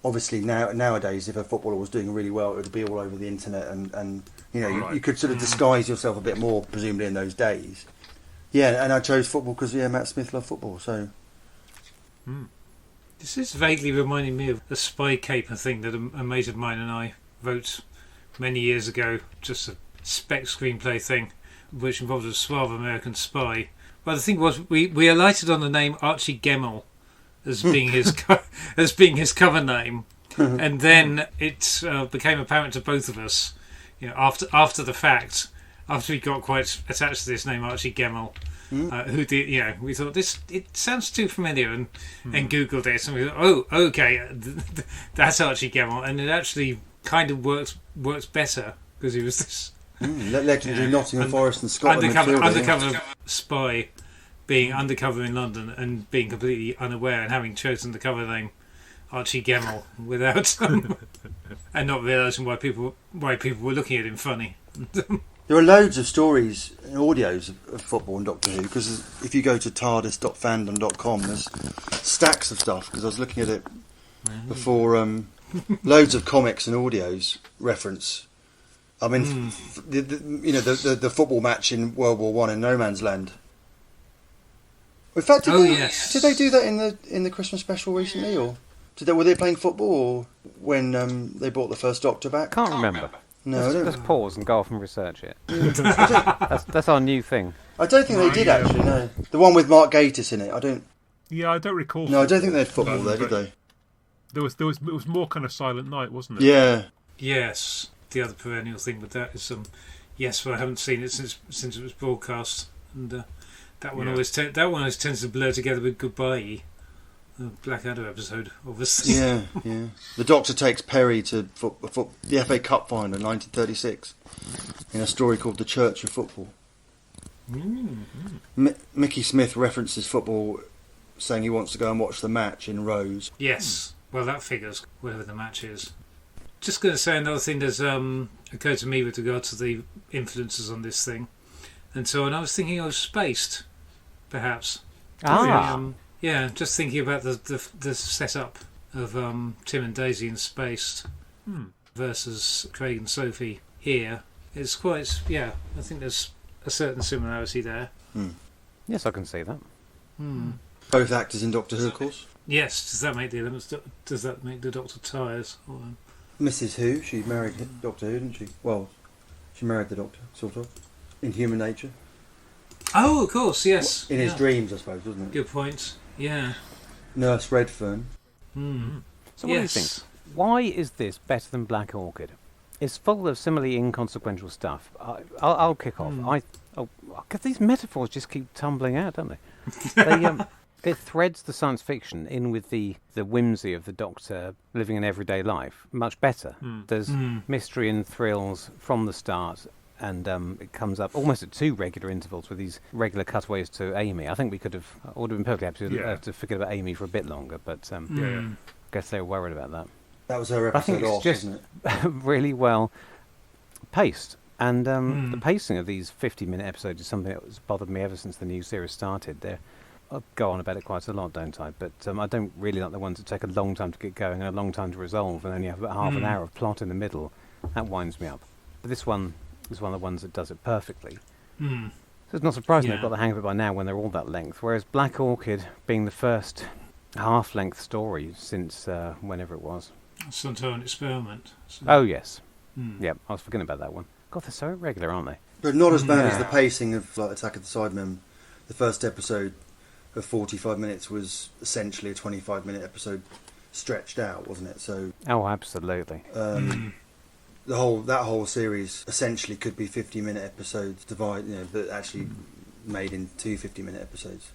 obviously nowadays if a footballer was doing really well, it would be all over the internet, and you could sort of disguise yourself a bit more, presumably in those days. Yeah, and I chose football because Matt Smith loved football. So This is vaguely reminding me of the spy caper thing that a mate of mine and I wrote many years ago, just spec screenplay thing, which involved a suave American spy. Well, the thing was, we alighted on the name Archie Gemmell as being his as being his cover name, and then it became apparent to both of us, after the fact, after we got quite attached to this name Archie Gemmell. We thought it sounds too familiar, and Googled it, and we thought, oh, okay, that's Archie Gemmell, and it actually kind of works better because he was this legendary Nottingham Forest and Scotland undercover spy, being undercover in London and being completely unaware and having chosen the cover name Archie Gemmell without and not realising why people were looking at him funny. There are loads of stories and audios of football and Doctor Who, because if you go to tardis.fandom.com, there's stacks of stuff, because I was looking at it before. Loads of comics and audios reference. I mean, the football match in World War One in No Man's Land. In fact, did they do that in the Christmas special recently, or were they playing football, or when they brought the first Doctor back? Can't remember. No, let's pause and go off and research it. That's our new thing. I don't think they did actually. No, the one with Mark Gatiss in it. I don't recall. No, I don't think they had football there, did they? There was more kind of Silent Night, wasn't it? Yeah. Yes. The other perennial thing with that is well, I haven't seen it since it was broadcast, and that one always tends to blur together with Goodbye, the Blackadder episode, obviously. Yeah. The Doctor takes Perry to the FA Cup final in 1936 in a story called The Church of Football. Mickey Smith references football, saying he wants to go and watch the match in Rose. Yes. Well, that figures, whatever the match is. Just going to say another thing that's occurred to me with regard to the influences on this thing. And so on, I was thinking of Spaced, perhaps. Just thinking about the setup of Tim and Daisy in Spaced versus Craig and Sophie here. It's quite, I think there's a certain similarity there. Yes, I can see that. Both actors in Doctor Who, of course. Yes, does that make the Doctor tires? Mrs. Huw, she married Doctor Who, didn't she? Well, she married the Doctor, sort of, in Human Nature. Oh, of course, yes. In his dreams, I suppose, wasn't it? Good point. Yeah. Nurse Redfern. So what do you think? Why is this better than Black Orchid? It's full of similarly inconsequential stuff. I'll kick off. Because these metaphors just keep tumbling out, don't they? It threads the science fiction in with the whimsy of the Doctor living an everyday life much better. There's mystery and thrills from the start, and it comes up almost at 2 regular intervals with these regular cutaways to Amy. I think we would have been perfectly happy to forget about Amy for a bit longer, but I guess they were worried about that. That was her episode off, wasn't it? Really well paced. And the pacing of these 50-minute episodes is something that's bothered me ever since the new series started. I go on about it quite a lot, don't I? But I don't really like the ones that take a long time to get going and a long time to resolve and only have about half an hour of plot in the middle. That winds me up. But this one is one of the ones that does it perfectly. So it's not surprising they've got the hang of it by now when they're all that length. Whereas Black Orchid, being the first half-length story since whenever it was. Some experiment. So. Oh, yes. Yeah, I was forgetting about that one. God, they're so irregular, aren't they? But not as bad as the pacing of Attack of the Cybermen. The first episode of 45 minutes was essentially a 25-minute episode stretched out, wasn't it? So absolutely. That whole series essentially could be 50-minute episodes divided, but actually made in 2 50-minute episodes.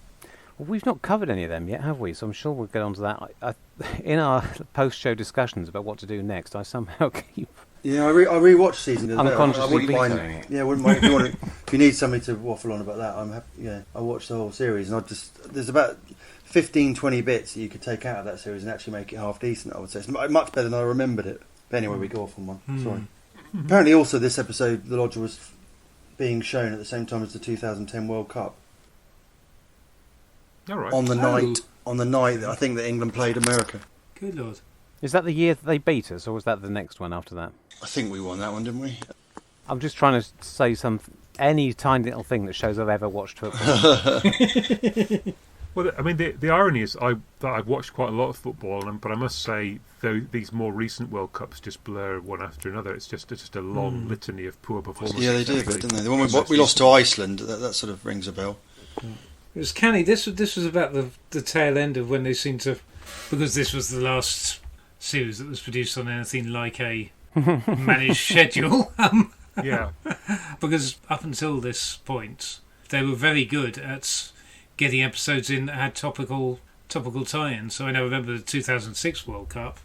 Well, we've not covered any of them yet, have we? So I'm sure we'll get onto that. In our post-show discussions about what to do next, I somehow keep... Yeah, I rewatched season. Unconsciously mind. Yeah, I wouldn't mind if you need somebody to waffle on about that. I'm happy. Yeah, I watched the whole series, and there's about 15-20 bits that you could take out of that series and actually make it half decent. I would say it's much better than I remembered it. But anyway, we go off on one. Sorry. Apparently, also this episode, The Lodger was being shown at the same time as the 2010 World Cup. All right. On the night that I think that England played America. Good Lord. Is that the year that they beat us, or was that the next one after that? I think we won that one, didn't we? I'm just trying to say any tiny little thing that shows I've ever watched football. Well, I mean, the irony is that I've watched quite a lot of football, but I must say, though these more recent World Cups just blur one after another. It's just a long litany of poor performances. Yeah, they did, didn't they? The one we lost to Iceland, that sort of rings a bell. It was canny. This was about the tail end of when they seemed to, because this was the last series that was produced on anything like a managed schedule. Yeah. Because up until this point, they were very good at getting episodes in that had topical tie-ins. So I remember the 2006 World Cup.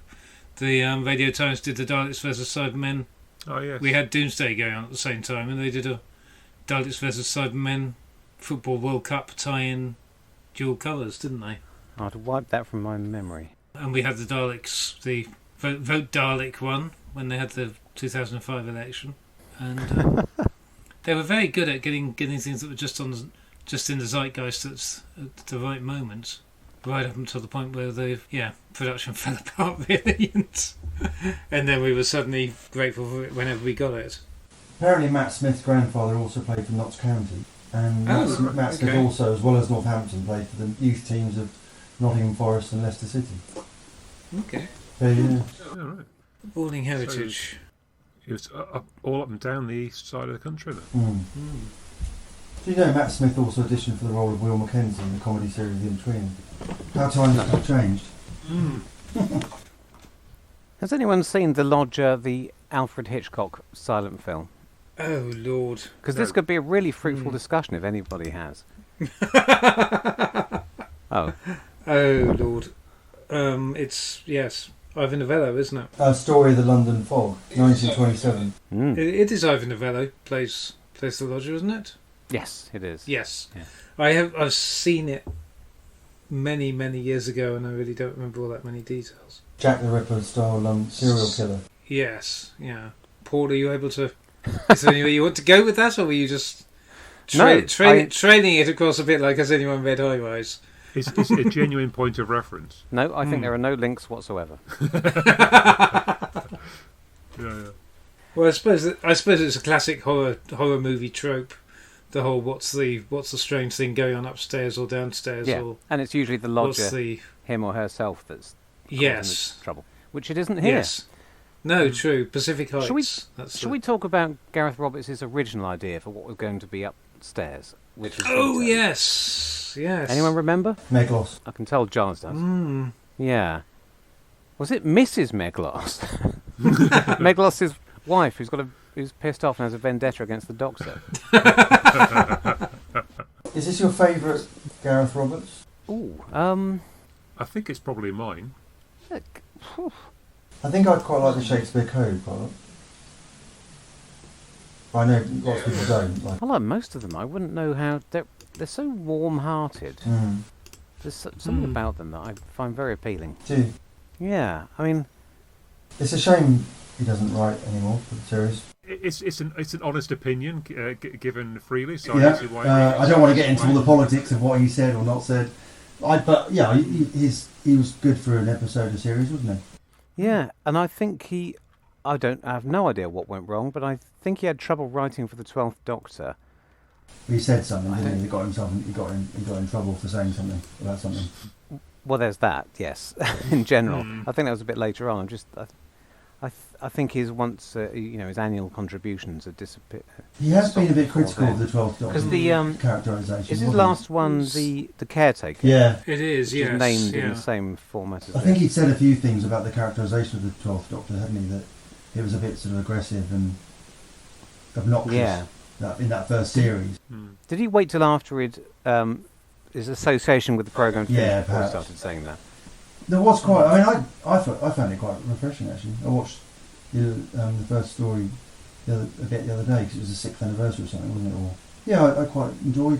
The Radio Times did the Daleks versus Cybermen. Oh yes. We had Doomsday going on at the same time, and they did a Daleks versus Cybermen Football World Cup tie-in dual colours, didn't they? I'd wipe that from my memory. And we had the Daleks, the Vote Dalek one, when they had the 2005 election. And they were very good at getting things that were just in the zeitgeist at the right moment, right up until the point where production fell apart really, and then we were suddenly grateful for it whenever we got it. Apparently Matt Smith's grandfather also played for Notts County, and Matt Smith also, as well as Northampton, played for the youth teams of Nottingham Forest and Leicester City. Okay. Yeah. Oh, right. Footballing heritage. So it was all up and down the east side of the country then. Do you know Matt Smith also auditioned for the role of Will Mackenzie in the comedy series The In-Between? How times have changed. Has anyone seen The Lodger, the Alfred Hitchcock silent film? Oh, Lord. Because this could be a really fruitful discussion if anybody has. Oh, Lord. It's, yes, Ivan Novello, isn't it? A Story of the London Fog, 1927. It is Ivan Novello plays the Lodger, isn't it? yes, it is. Yes. Yeah. I've seen it many, many years ago, and I really don't remember all that many details. Jack the Ripper style serial killer. Yes, yeah. Paul, are you able to... Is there anywhere you want to go with that, or were you just training it across a bit like Has Anyone Read High Rise? Is it a genuine point of reference? No, I think there are no links whatsoever. Yeah. Well, I suppose it's a classic horror movie trope. The whole what's the strange thing going on upstairs or downstairs, Yeah, and it's usually the lodger, him or herself, that's causing the trouble. Which it isn't here. Yes. No, true. Pacific Heights. Shall we talk about Gareth Roberts' original idea for what was going to be upstairs? Which was yes. Anyone remember? Meglos. I can tell Giles does. Yeah. Was it Mrs. Meglos? Meglos' wife, who's pissed off and has a vendetta against the Doctor. Is this your favourite Gareth Roberts? Ooh, I think it's probably mine. I think I'd quite like the Shakespeare Code quite a lot. I know lots of people don't. I like most of them. I wouldn't know how... They're so warm-hearted. There's something about them that I find very appealing. Do you? Yeah, I mean... It's a shame he doesn't write anymore for the series. It's an honest opinion given freely. So Yeah, I see why I don't want to get into all the politics of what he said or not said. But yeah, he was good for an episode of series, wasn't he? Yeah, and I think I have no idea what went wrong, but I think he had trouble writing for the 12th Doctor. He said something, didn't he? He got in trouble for saying something about something. Well, there's that, yes. In general, I think that was a bit later on. I think his his annual contributions have disappeared. He has been a bit critical of the 12th Doctor. Because the characterisation. is his last one the caretaker? Yeah, it is. Which Yes, is named in the same format as I think he'd said a few things about the characterisation of the 12th Doctor, hadn't he? That it was a bit sort of aggressive and obnoxious. Yeah. In that first series. Did he wait till after his association with the programme Yeah, before he perhaps. started saying that? There was quite. I mean, I found it quite refreshing actually. I watched the first story the other day because it was the 6th anniversary or something, wasn't it? Or yeah, I quite enjoyed.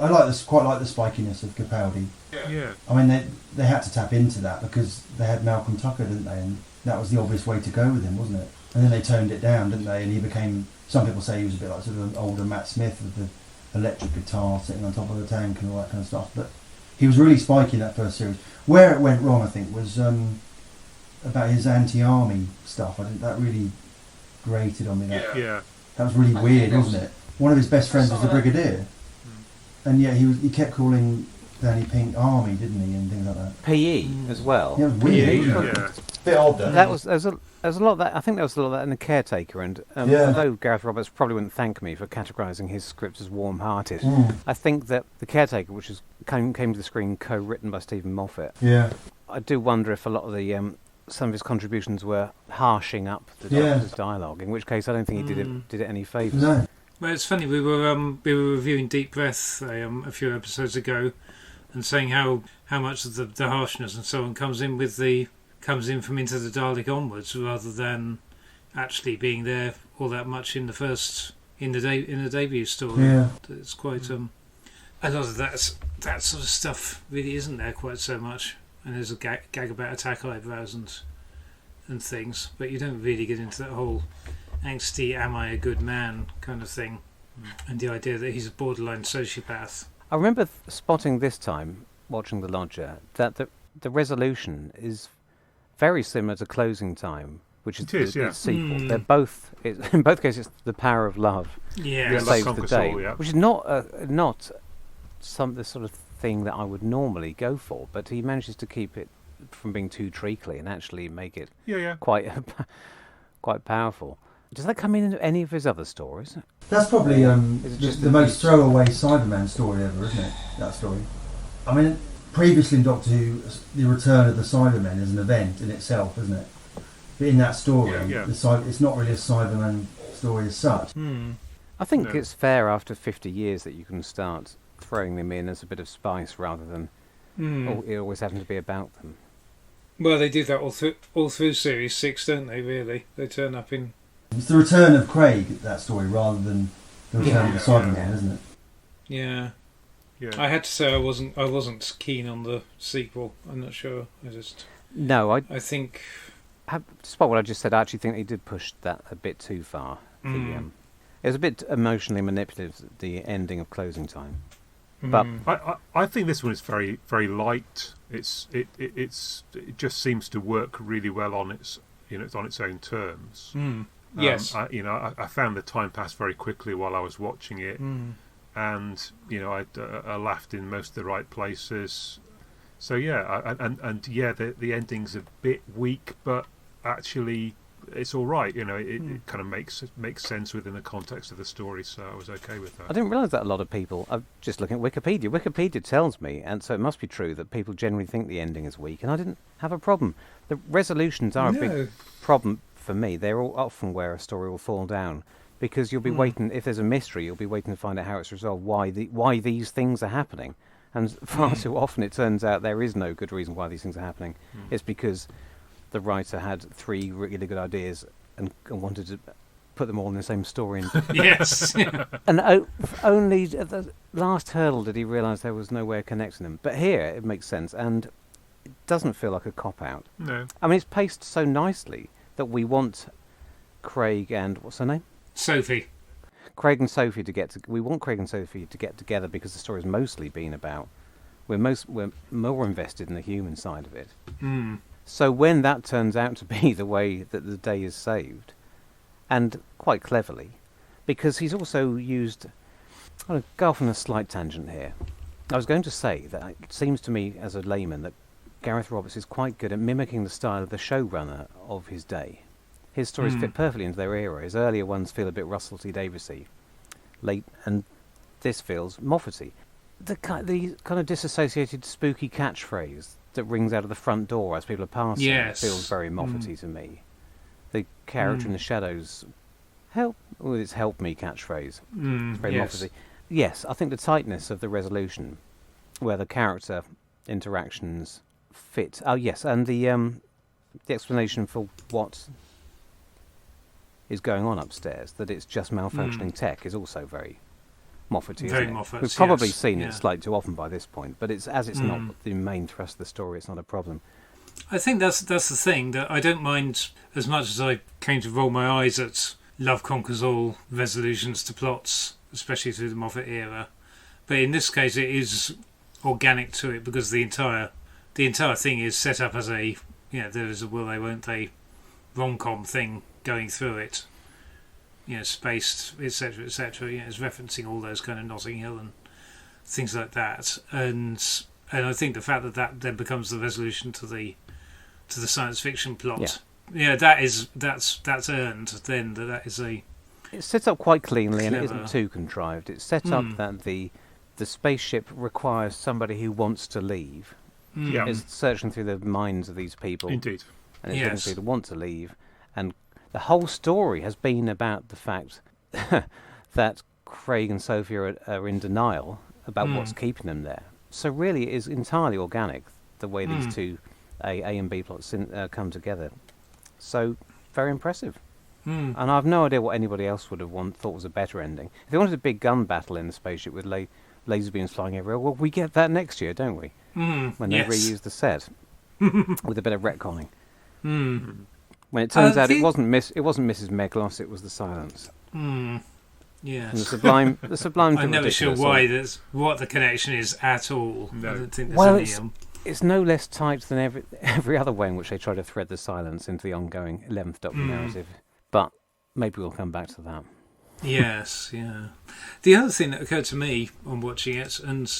I quite like the spikiness of Capaldi. Yeah. I mean, they had to tap into that because they had Malcolm Tucker, didn't they? And that was the obvious way to go with him, wasn't it? And then they toned it down, didn't they? And he became. Some people say he was a bit like sort of an older Matt Smith with the electric guitar sitting on top of the tank and all that kind of stuff. But he was really spiky in that first series. Where it went wrong, I think, was about his anti-army stuff. I think that really grated on me. That was really weird, wasn't it? One of his best friends was the Brigadier, and yet he kept calling Danny Pink Army, didn't he, and things like that. PE as well. Yeah, weird. Yeah. Bit odd, though. There was a lot of that. I think there was a lot of that in The Caretaker, and although Gareth Roberts probably wouldn't thank me for categorising his scripts as warm-hearted, I think that The Caretaker, which came to the screen co-written by Stephen Moffat, I do wonder if a lot of the some of his contributions were harshing up the Doctor's dialogue. In which case, I don't think he did it any favours. No. Well, it's funny. We were reviewing Deep Breath a few episodes ago, and saying how much of the harshness and so on comes in from Into the Dalek onwards, rather than actually being there all that much in the debut story. Yeah. It's quite a lot of that sort of stuff really isn't there quite so much. And there's a gag about attack eyebrows and things, but you don't really get into that whole angsty "am I a good man" kind of thing, and the idea that he's a borderline sociopath. I remember spotting this time, watching The Lodger, that the resolution is very similar to Closing Time, which is the sequel. They're both, in both cases, it's the power of love saves the day, which is not the sort of thing that I would normally go for, but he manages to keep it from being too treacly and actually make it quite powerful. Does that come in any of his other stories? That's probably the most throwaway Cyberman story ever, isn't it? That story. I mean, previously in Doctor Who, the return of the Cybermen is an event in itself, isn't it? But in that story, it's not really a Cyberman story as such. I think it's fair after 50 years that you can start throwing them in as a bit of spice rather than it always having to be about them. Well, they do that all through Series 6, don't they, really? They turn up in... It's the return of Craig, that story, rather than the return of the Cyberman, isn't it? Yeah. I had to say I wasn't keen on the sequel. I'm not sure. I think... Despite what I just said, I actually think he did push that a bit too far. It was a bit emotionally manipulative, the ending of Closing Time. But I think this one is very, very light. It just seems to work really well on its on its own terms. Yes. I found the time pass very quickly while I was watching it, and I laughed in most of the right places. So the ending's a bit weak, but actually it's all right. It kind of makes sense within the context of the story, so I was okay with that. I didn't realise that a lot of people... I'm just looking at Wikipedia. Wikipedia tells me, and so it must be true, that people generally think the ending is weak, and I didn't have a problem. The resolutions are a big problem for me. They're all often where a story will fall down, because you'll be waiting... If there's a mystery, you'll be waiting to find out how it's resolved, why these things are happening. And far too often it turns out there is no good reason why these things are happening. It's because the writer had 3 really good ideas and wanted to put them all in the same story. Yes. And only at the last hurdle did he realise there was no way of connecting them. But here it makes sense, and it doesn't feel like a cop-out. No. I mean, it's paced so nicely that we want Craig and... what's her name? Sophie. Craig and Sophie we want Craig and Sophie to get together because the story's mostly been about... We're more invested in the human side of it. So when that turns out to be the way that the day is saved, and quite cleverly, because he's also used... I'll go off on a slight tangent here. I was going to say that it seems to me, as a layman, that Gareth Roberts is quite good at mimicking the style of the showrunner of his day. His stories fit perfectly into their era. His earlier ones feel a bit Russell T Daviesy, late, and this feels Moffat-y. The kind of disassociated, spooky catchphrase that rings out of the front door as people are passing feels very Moffat-y to me. The character in the shadows, it's help me catchphrase. It's very Moffat-y. Yes, I think the tightness of the resolution, where the character interactions fit. Oh yes, and the explanation for what is going on upstairs, that it's just malfunctioning tech, is also very Moffat-y. Very Moffat. We've probably seen it slightly too often by this point, but it's not the main thrust of the story, it's not a problem. I think that's the thing, that I don't mind as much as I came to roll my eyes at Love Conquers All resolutions to plots, especially through the Moffat era. But in this case, it is organic to it because the entire thing is set up as a there is a will they won't they rom-com thing going through it. Spaced, etc., etc. It's referencing all those kind of Notting Hill and things like that, and I think the fact that then becomes the resolution to the science fiction plot, that's earned. Then that is a. It's set up quite cleanly, and it Clever. isn't too contrived. It's set up that the spaceship requires somebody who wants to leave. Yeah. It's searching through the minds of these people. Indeed. And it's looking Yes. for people who want to leave. And the whole story has been about the fact that Craig and Sophie are in denial about what's keeping them there. So really it is entirely organic, the way these two A and B plots come together. So, very impressive. And I have no idea what anybody else would have thought was a better ending. If they wanted a big gun battle in the spaceship with laser beams flying everywhere, well, we get that next year, don't we? When they reuse the set with a bit of retconning. When it turns out it wasn't Mrs. Meglos, it was the silence. Yes. And the sublime. I'm never sure ridiculous, what the connection is at all. No. I don't think there's Well, any. it's no less tight than every other way in which they try to thread the silence into the ongoing 11th Doctor narrative. But maybe we'll come back to that. Yes, yeah. The other thing that occurred to me on watching it, and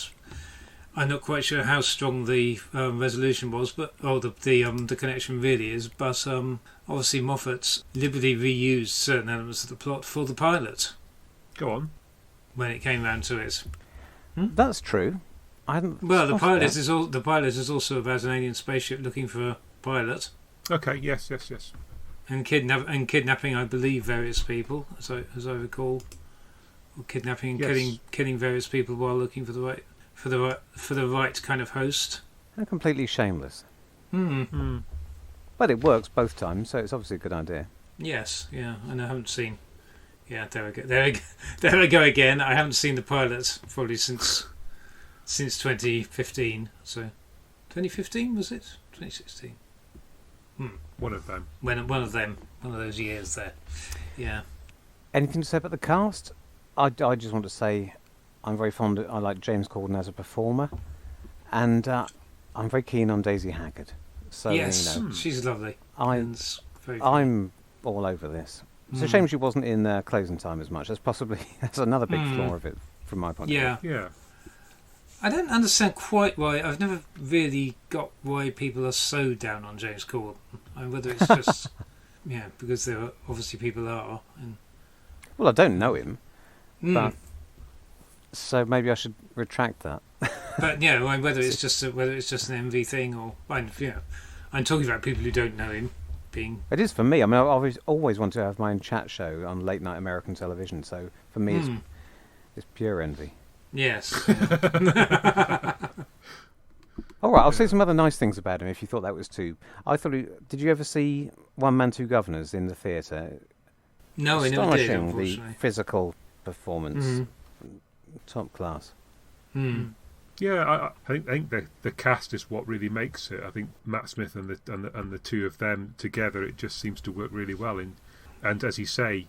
I'm not quite sure how strong the resolution was, but the connection really is. But obviously Moffat liberally reused certain elements of the plot for the pilot Go on. when it came round to it. That's true. I hadn't. Well, the spotted pilot that. is also about an alien spaceship looking for a pilot Okay, yes. and kidnapping, I believe, various people, as I recall, or kidnapping and Yes. killing various people while looking for the right kind of host. They're completely shameless. But it works both times, so it's obviously a good idea. Yes, yeah, and I haven't seen. Yeah, there we go again. I haven't seen the pilot probably since 2015. So, 2015 was it? 2016. One of them. One of those years there. Yeah. Anything to say about the cast? I just want to say I'm very fond of. I like James Corden as a performer, and I'm very keen on Daisy Haggard. So Yes, you know, she's lovely. And very I'm all over this. It's a shame she wasn't in Closing Time as much. That's another big flaw of it from my point of view. Yeah. I don't understand quite why. I've never really got why people are so down on James Corden. Whether it's just because there are obviously people are. And, Well, I don't know him, but so maybe I should retract that. but whether it's just an envy thing or I'm talking about people who don't know him being. It is for me. I mean, I've always wanted to have my own chat show on late night American television. So for me, it's pure envy. Yes. All right, I'll say some other nice things about him if you thought that was too. Did you ever see One Man, Two Governors in the theatre? No, I never did, Astonishing, the unfortunately. physical performance, top class. Yeah, I think the cast is what really makes it. I think Matt Smith and the two of them together, it just seems to work really well. And as you say,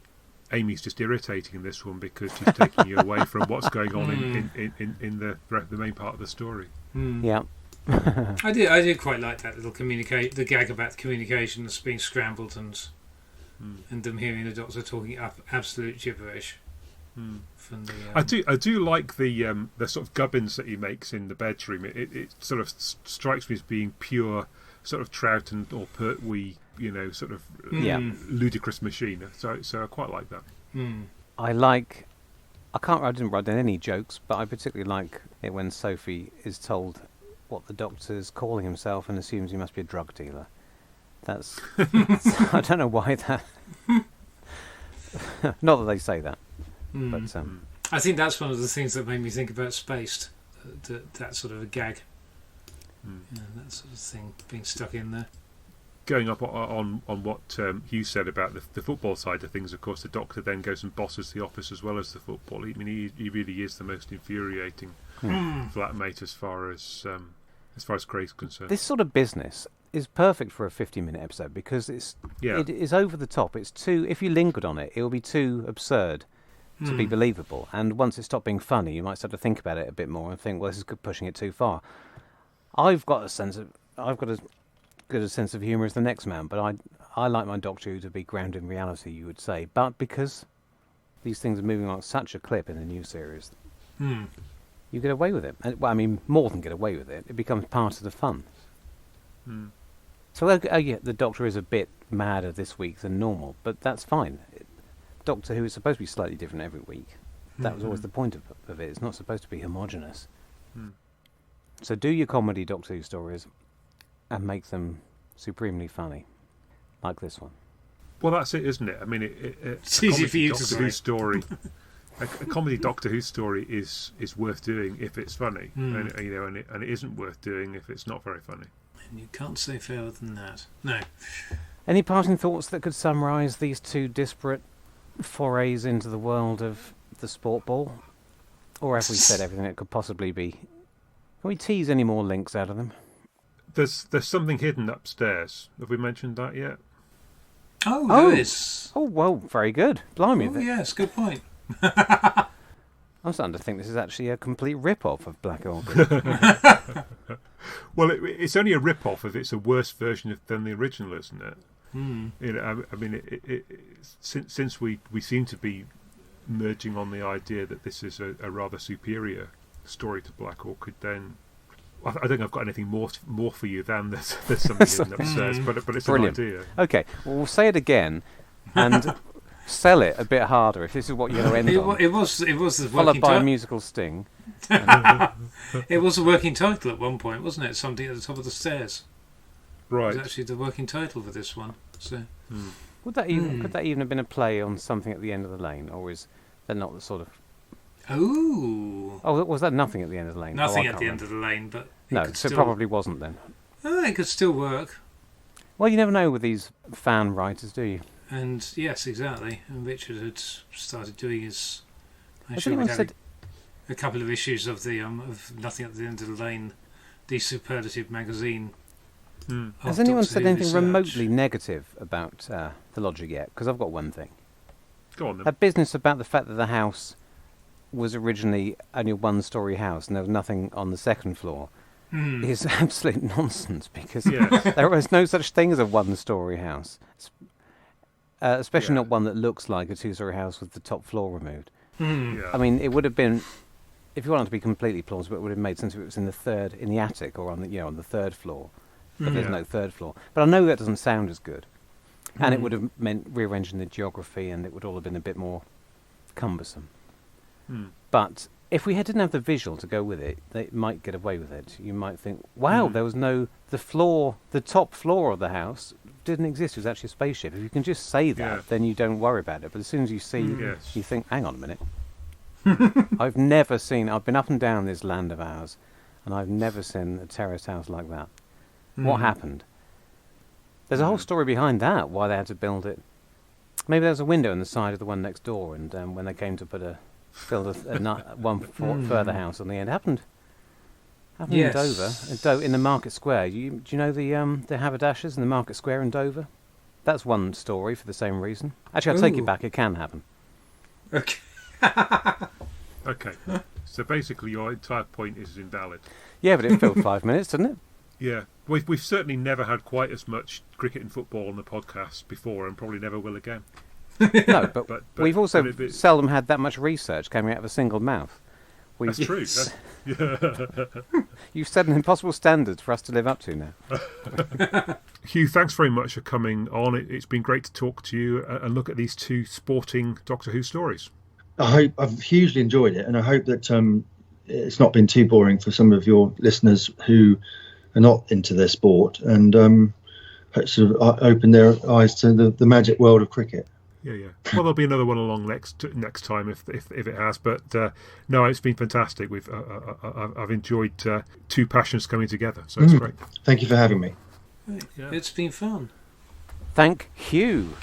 Amy's just irritating in this one because she's taking you away from what's going on in the main part of the story. Yeah. I did quite like that little the gag about the communication that's being scrambled and them hearing the Doctor talking absolute gibberish. From the, I do like the sort of gubbins that he makes in the bedroom. It sort of strikes me as being pure sort of Troughton or Pertwee, sort of ludicrous machine. So I quite like that. I didn't write down any jokes, but I particularly like it when Sophie is told what the Doctor's calling himself and assumes he must be a drug dealer. That's I don't know why that. Not that they say that, but I think that's one of the things that made me think about Spaced. That sort of a gag, that sort of thing being stuck in there. Going up on what Huw said about the football side of things, of course, the Doctor then goes and bosses the office as well as the football. I mean, he really is the most infuriating flatmate as far as Craig's concerned. This sort of business is perfect for a 50-minute episode because it is over the top. It's too. If you lingered on it, it will be too absurd to be believable. And once it stopped being funny, you might start to think about it a bit more and think, well, this is pushing it too far. I've got as good a sense of humour as the next man, but I like my Doctor Who to be grounded in reality, you would say. But because these things are moving on at such a clip in the new series, you get away with it. And, well, I mean, more than get away with it. It becomes part of the fun. So, yeah, the Doctor is a bit madder this week than normal, but that's fine. Doctor Who is supposed to be slightly different every week. That was always the point of it. It's not supposed to be homogenous. So do your comedy Doctor Who stories and make them supremely funny, like this one. Well, that's it, isn't it? I mean, it's easy for you to say. Who story, a comedy Doctor Who story is worth doing if it's funny, and it isn't worth doing if it's not very funny. And you can't say fairer than that. No. Any parting thoughts that could summarise these two disparate forays into the world of the sport ball? Or have we said everything it could possibly be? Can we tease any more links out of them? There's something hidden upstairs. Have we mentioned that yet? Oh, there is. Oh, well, very good. Blimey. Oh, yes, good point. I'm starting to think this is actually a complete rip-off of Black Orchid. Well, it's only a rip-off if it's a worse version than the original, isn't it? I mean, since we seem to be merging on the idea that this is a rather superior story to Black Orchid, then I don't think I've got anything more for you than there's something hidden upstairs, but it's Brilliant. An idea. Okay, well, we'll say it again and sell it a bit harder if this is what you're going to end on. It was the followed working by a title. musical sting. It was a working title at one point, wasn't it? Something at the top of the stairs. Right. It was actually the working title for this one. So, Could that even have been a play on Something at the End of the Lane, or is that not the sort of? Oh, was that Nothing at the End of the Lane? Nothing at the end of the lane, but it probably wasn't then. It could still work. Well, you never know with these fan writers, do you? And yes, exactly. And Richard had started doing his. Has anyone said a couple of issues of the of Nothing at the End of the Lane, the superlative magazine. Has anyone said anything remotely negative about the logic yet? Because I've got one thing. Go on then. A business about the fact that the house was originally only a one-storey house and there was nothing on the second floor is absolute nonsense, because there is no such thing as a one-storey house, especially not one that looks like a two-storey house with the top floor removed. I mean, it would have been, if you wanted to be completely plausible, it would have made sense if it was in the attic or on the third floor. But there's no third floor. But I know that doesn't sound as good. And it would have meant rearranging the geography, and it would all have been a bit more cumbersome. But if we didn't have the visual to go with it, they might get away with it. You might think, wow, there was the top floor of the house didn't exist. It was actually a spaceship. If you can just say that, then you don't worry about it. But as soon as you see, you think, hang on a minute. I've been up and down this land of ours, and I've never seen a terraced house like that. What happened? There's a whole story behind that, why they had to build it. Maybe there was a window in the side of the one next door, and when they came to build one further house on the end, it happened in Dover, in the Market Square. Do you know the haberdashers in the Market Square in Dover? That's one story for the same reason. Actually, I'll take it back. It can happen. Okay. Okay. So basically, your entire point is invalid. Yeah, but it filled 5 minutes, didn't it? Yeah, we've certainly never had quite as much cricket and football on the podcast before, and probably never will again. No, but we've also seldom had that much research coming out of a single mouth. That's true. You've set an impossible standard for us to live up to now. Huw, thanks very much for coming on. It's been great to talk to you and look at these two sporting Doctor Who stories. I've hugely enjoyed it, and I hope that it's not been too boring for some of your listeners who are not into their sport, and sort of open their eyes to the magic world of cricket. Yeah. Well, there'll be another one along next time if it has. But no, it's been fantastic. I've enjoyed two passions coming together, so it's great. Thank you for having me. Yeah. It's been fun. Thank Huw.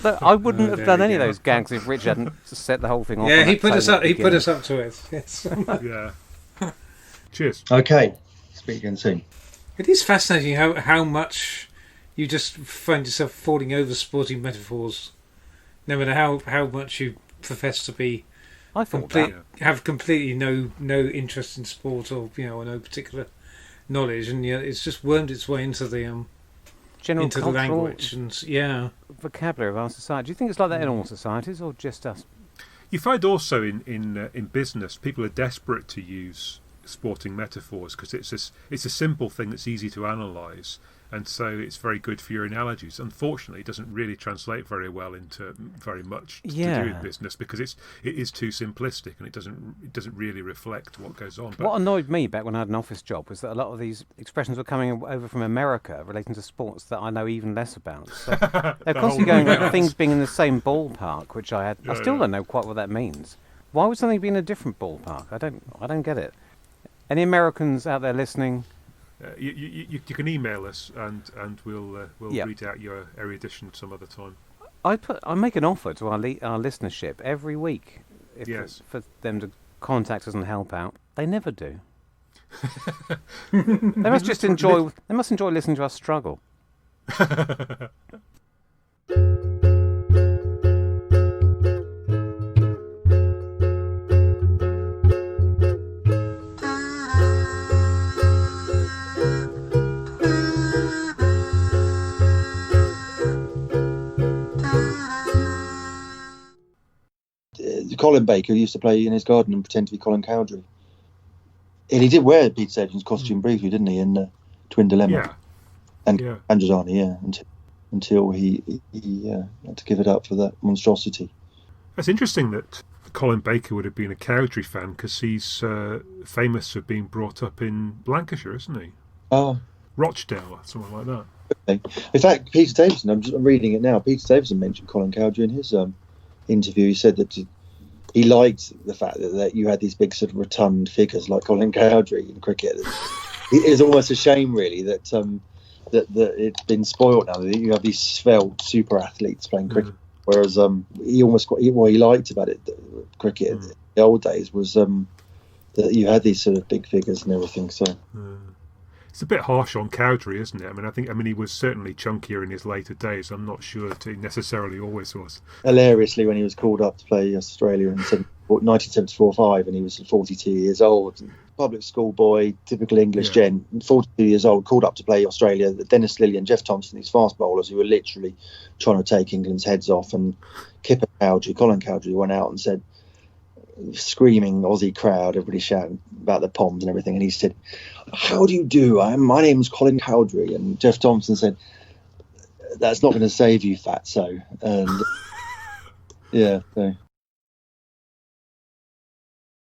Look, I wouldn't have done any of those gags if Rich hadn't set the whole thing off. Yeah, he put us up. He put us up to it. Yes. Yeah. Cheers. Okay. Speak again soon. It is fascinating how much you just find yourself falling over sporting metaphors, no matter how much you profess to be. I thought have completely no interest in sport or no particular knowledge, and yet it's just wormed its way into the general the language and vocabulary of our society. Do you think it's like that in all societies, or just us? You find also in business, people are desperate to use sporting metaphors because it's a simple thing that's easy to analyse, and so it's very good for your analogies. Unfortunately, it doesn't really translate very well into very much to do with business because it is too simplistic and it doesn't really reflect what goes on. But what annoyed me back when I had an office job was that a lot of these expressions were coming over from America relating to sports that I know even less about. So they're constantly going about things being in the same ballpark, which I still don't know quite what that means. Why would something be in a different ballpark? I don't get it. Any Americans out there listening? You can email us and we'll read out your erudition some other time. I make an offer to our listenership every week for them to contact us and help out. They never do. They must just enjoy listening to us struggle. Colin Baker used to play in his garden and pretend to be Colin Cowdrey. And he did wear Peter Davison's costume briefly, didn't he, in Twin Dilemma? Yeah. And Androzani, until he had to give it up for that monstrosity. It's interesting that Colin Baker would have been a Cowdrey fan because he's famous for being brought up in Lancashire, isn't he? Oh. Rochdale or something like that. Okay. In fact, Peter Davison, I'm reading it now, Peter Davison mentioned Colin Cowdrey in his interview. He said that he liked the fact that you had these big sort of rotund figures like Colin Cowdrey in cricket. It is almost a shame, really, that it's been spoilt now. That you have these svelte super athletes playing cricket, whereas what he liked about it, cricket in the old days, was that you had these sort of big figures and everything. So. It's a bit harsh on Cowdrey, isn't it? I mean, he was certainly chunkier in his later days. I'm not sure that he necessarily always was. Hilariously, when he was called up to play Australia in 1974-5, and he was 42 years old, public school boy, typical English gent, 42 years old, called up to play Australia. Dennis Lilly and Jeff Thompson, these fast bowlers who were literally trying to take England's heads off, and Colin Cowdrey went out and said, screaming Aussie crowd, everybody shouting about the Poms and everything, and he said, "How do you do? My name's Colin Cowdrey." And Jeff Thompson said, "That's not going to save you, fatso." And so